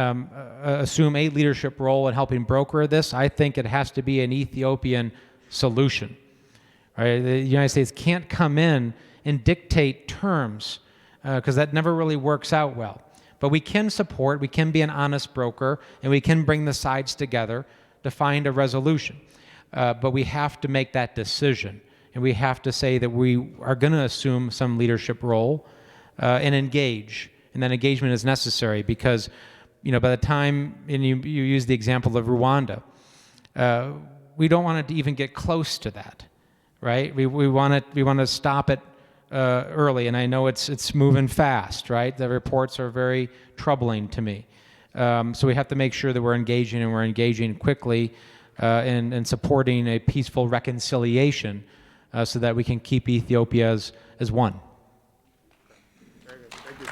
assume a leadership role in helping broker this. I think it has to be an Ethiopian solution. Right? The United States can't come in and dictate terms because that never really works out well. But we can support, we can be an honest broker, and we can bring the sides together to find a resolution. But we have to make that decision, and we have to say that we are going to assume some leadership role and engage. And that engagement is necessary because, by the time, and you use the example of Rwanda, we don't want it to even get close to that, right? We want to stop it early, and I know it's moving fast, right? The reports are very troubling to me. So we have to make sure that we're engaging quickly and supporting a peaceful reconciliation so that we can keep Ethiopia as one. Very good. Thank you.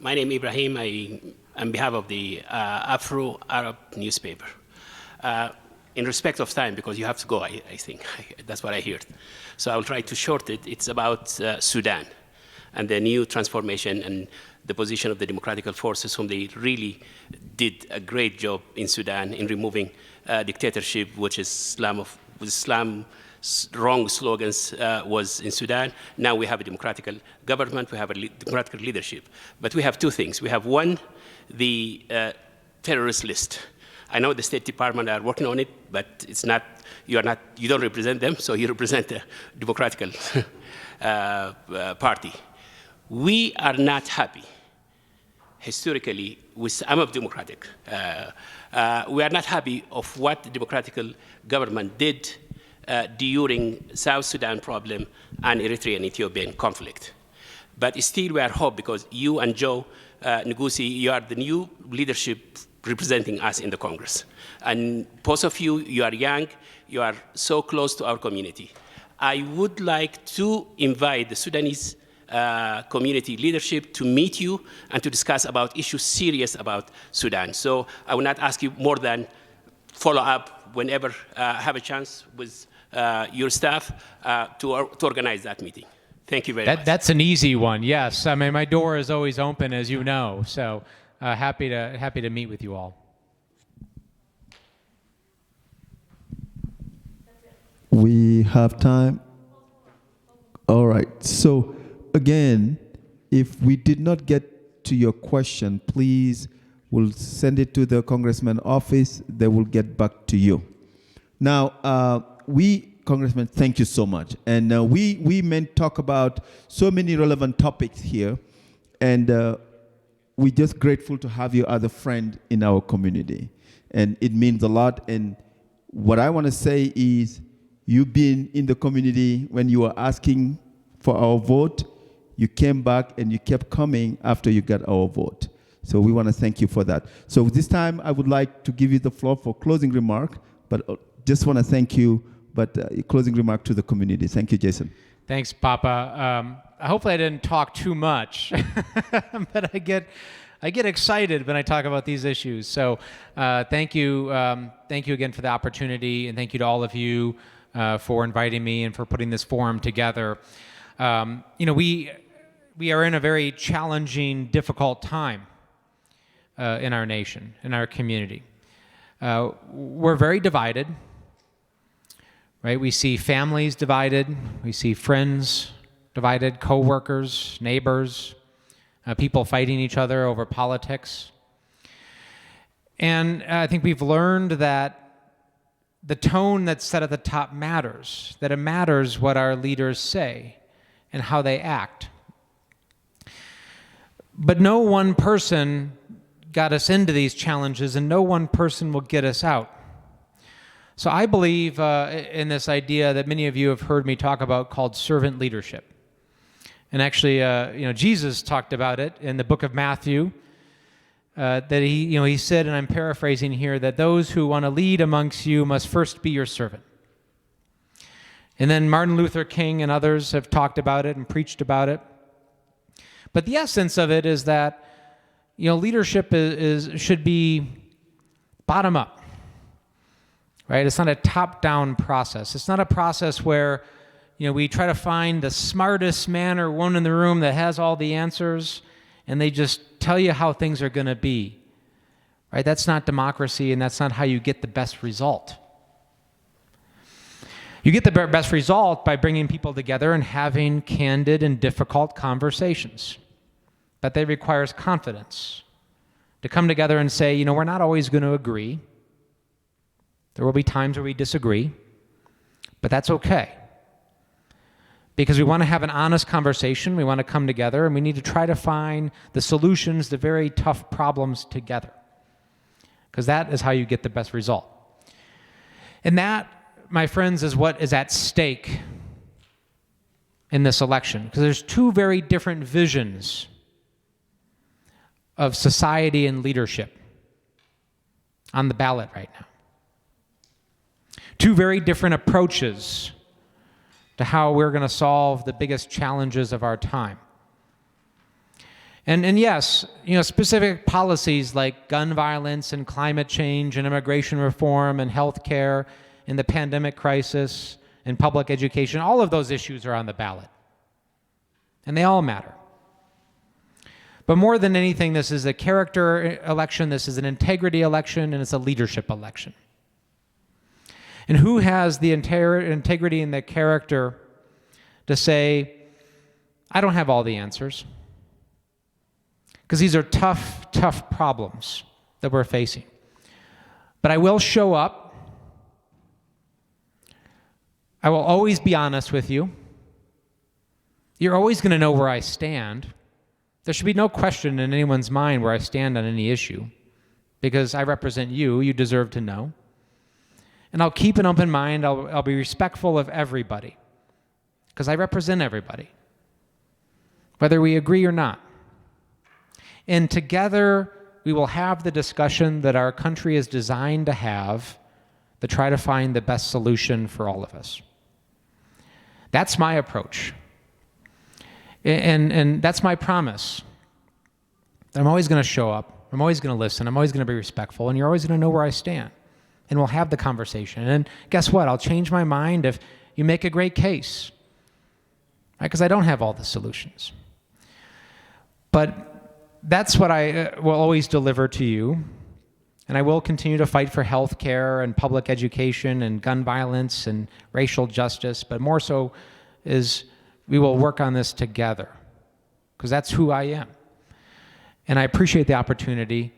My name is Ibrahim. On behalf of the Afro-Arab newspaper. In respect of time, because you have to go, I think. That's what I heard. So I'll try to short it. It's about Sudan and the new transformation and the position of the democratic forces, whom they really did a great job in Sudan in removing dictatorship, which is Islam wrong slogans was in Sudan. Now we have a democratic government, we have a democratic leadership. But we have two things. We have one, the terrorist list. I know the State Department are working on it, but it's not, you don't represent them, so you represent the Democratic Party. We are not happy, historically, with, I'm of Democratic. We are not happy of what the Democratic government did during South Sudan problem and Eritrean and Ethiopian conflict. But still we are hope because you and Joe Ngusi, you are the new leadership representing us in the Congress. And both of you, you are young, you are so close to our community. I would like to invite the Sudanese community leadership to meet you and to discuss about issues serious about Sudan. So I will not ask you more than follow up whenever I have a chance with your staff to organize that meeting. Thank you very much. That's an easy one, yes. I mean, my door is always open, as you know, so happy to meet with you all. We have time. All right. So again, if we did not get to your question, please we'll send it to the Congressman office. They will get back to you. Now, Congressman, thank you so much. And we meant talk about so many relevant topics here, and we're just grateful to have you as a friend in our community. And it means a lot. And what I want to say is, you've been in the community when you were asking for our vote. You came back and you kept coming after you got our vote. So we want to thank you for that. So this time, I would like to give you the floor for closing remark, but just want to thank you. But closing remark to the community. Thank you, Jason. Thanks, Papa. hopefully I didn't talk too much, but I get excited when I talk about these issues. So thank you again for the opportunity, and thank you to all of you for inviting me and for putting this forum together. We are in a very challenging, difficult time in our nation, in our community. We're very divided, right? We see families divided, we see friends divided, co-workers, neighbors, people fighting each other over politics. And I think we've learned that the tone that's set at the top matters, that it matters what our leaders say and how they act. But no one person got us into these challenges, and no one person will get us out. So I believe in this idea that many of you have heard me talk about called servant leadership. And actually, Jesus talked about it in the book of Matthew, that he said, and I'm paraphrasing here, that those who want to lead amongst you must first be your servant. And then Martin Luther King and others have talked about it and preached about it. But the essence of it is that leadership should be bottom up, right? It's not a top-down process. It's not a process where we try to find the smartest man or woman in the room that has all the answers, and they just tell you how things are going to be, right? That's not democracy, and that's not how you get the best result. You get the best result by bringing people together and having candid and difficult conversations. But that requires confidence to come together and say, we're not always going to agree. There will be times where we disagree, but that's okay. Because we want to have an honest conversation, we want to come together, and we need to try to find the solutions to very tough problems together. Because that is how you get the best result. And that, my friends, is what is at stake in this election. Because there's two very different visions of society and leadership on the ballot right now. Two very different approaches to how we're going to solve the biggest challenges of our time. And yes, specific policies like gun violence and climate change and immigration reform and health care and the pandemic crisis and public education, all of those issues are on the ballot. And they all matter. But more than anything, this is a character election, this is an integrity election, and it's a leadership election. And who has the integrity and the character to say, I don't have all the answers? Because these are tough, tough problems that we're facing. But I will show up. I will always be honest with you. You're always going to know where I stand. There should be no question in anyone's mind where I stand on any issue, because I represent you. You deserve to know. And I'll keep an open mind. I'll be respectful of everybody, because I represent everybody, whether we agree or not. And together, we will have the discussion that our country is designed to have to try to find the best solution for all of us. That's my approach. And that's my promise. I'm always going to show up. I'm always going to listen. I'm always going to be respectful. And you're always going to know where I stand. And we'll have the conversation. And guess what? I'll change my mind if you make a great case. Right? Because I don't have all the solutions. But that's what I will always deliver to you. And I will continue to fight for health care and public education and gun violence and racial justice. But more so is we will work on this together, because that's who I am. And I appreciate the opportunity.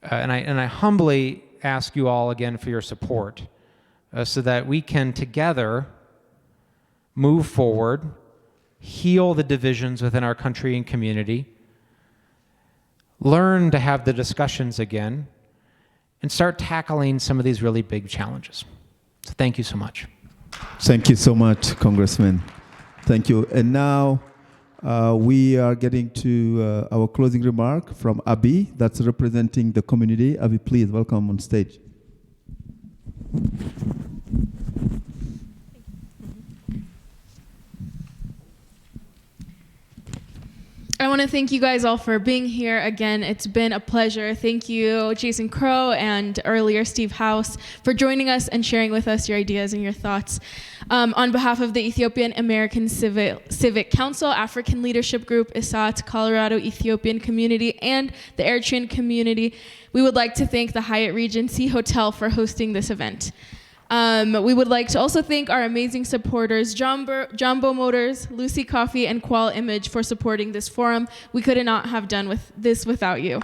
And I humbly ask you all again for your support so that we can together move forward, heal the divisions within our country and community, learn to have the discussions again, and start tackling some of these really big challenges. So thank you so much. Thank you so much, Congressman. Thank you. And now we are getting to our closing remark from Abi, that's representing the community. Abi, please welcome on stage. I want to thank you guys all for being here again. It's been a pleasure. Thank you, Jason Crowe, and earlier Steve House, for joining us and sharing with us your ideas and your thoughts. On behalf of the Ethiopian American Civic Council, African Leadership Group, ISAT, Colorado Ethiopian Community, and the Eritrean community, we would like to thank the Hyatt Regency Hotel for hosting this event. We would like to also thank our amazing supporters, Jumbo Motors, Lucy Coffee, and Qual Image for supporting this forum. We could not have done this without you.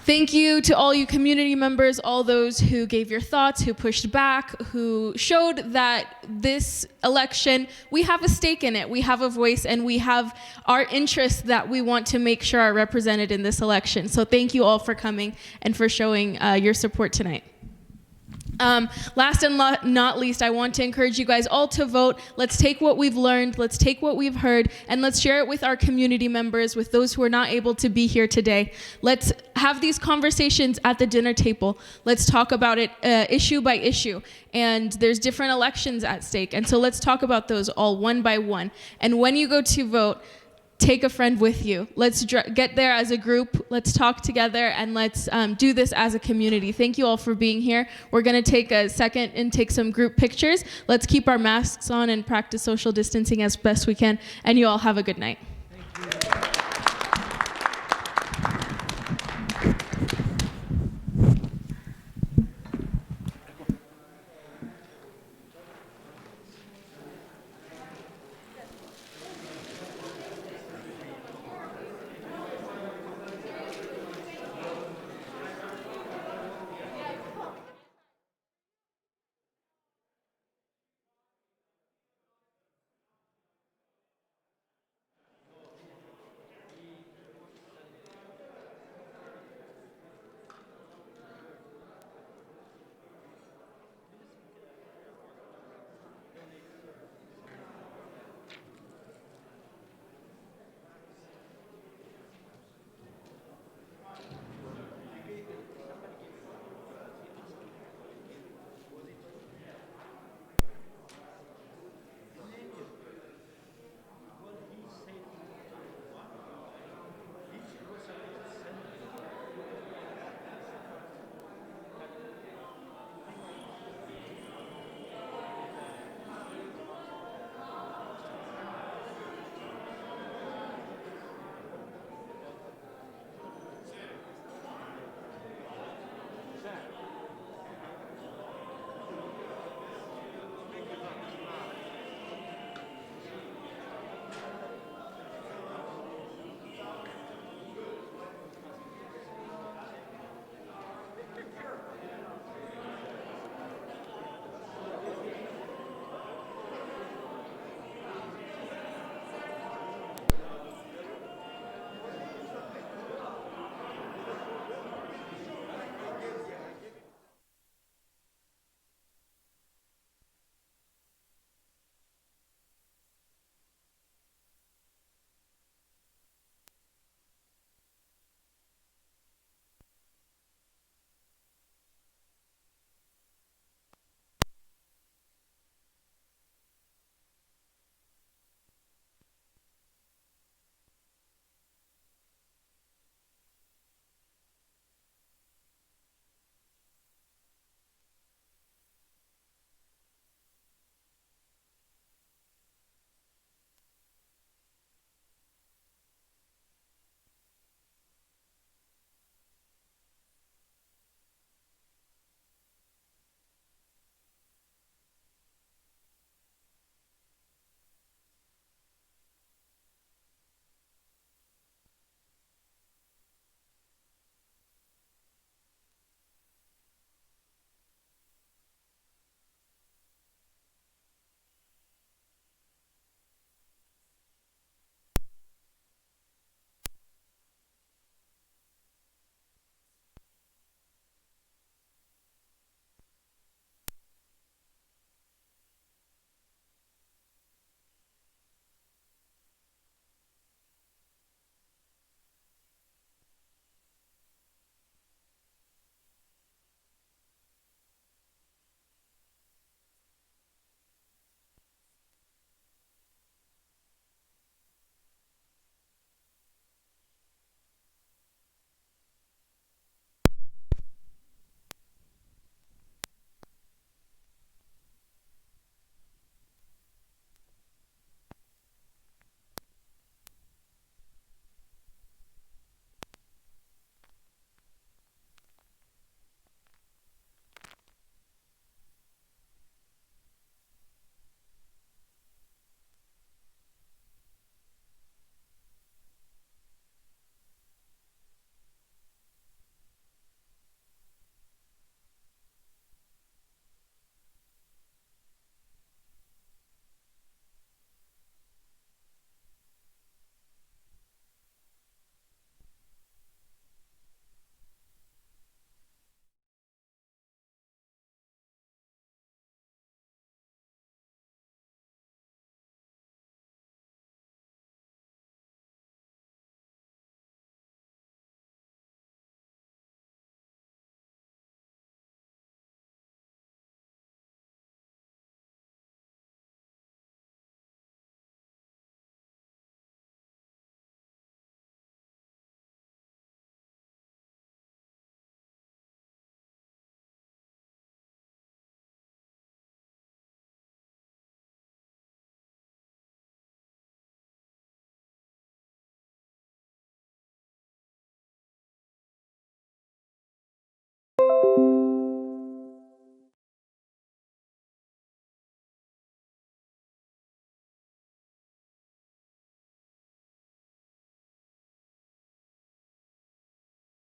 Thank you to all you community members, all those who gave your thoughts, who pushed back, who showed that this election, we have a stake in it, we have a voice, and we have our interests that we want to make sure are represented in this election. So thank you all for coming and for showing your support tonight. Last and not least, I want to encourage you guys all to vote. Let's take what we've learned, let's take what we've heard, and let's share it with our community members, with those who are not able to be here today. Let's have these conversations at the dinner table. Let's talk about it issue by issue. And there's different elections at stake. And so let's talk about those all one by one. And when you go to vote, take a friend with you. Let's get there as a group. Let's talk together, and let's do this as a community. Thank you all for being here. We're going to take a second and take some group pictures. Let's keep our masks on and practice social distancing as best we can. And you all have a good night.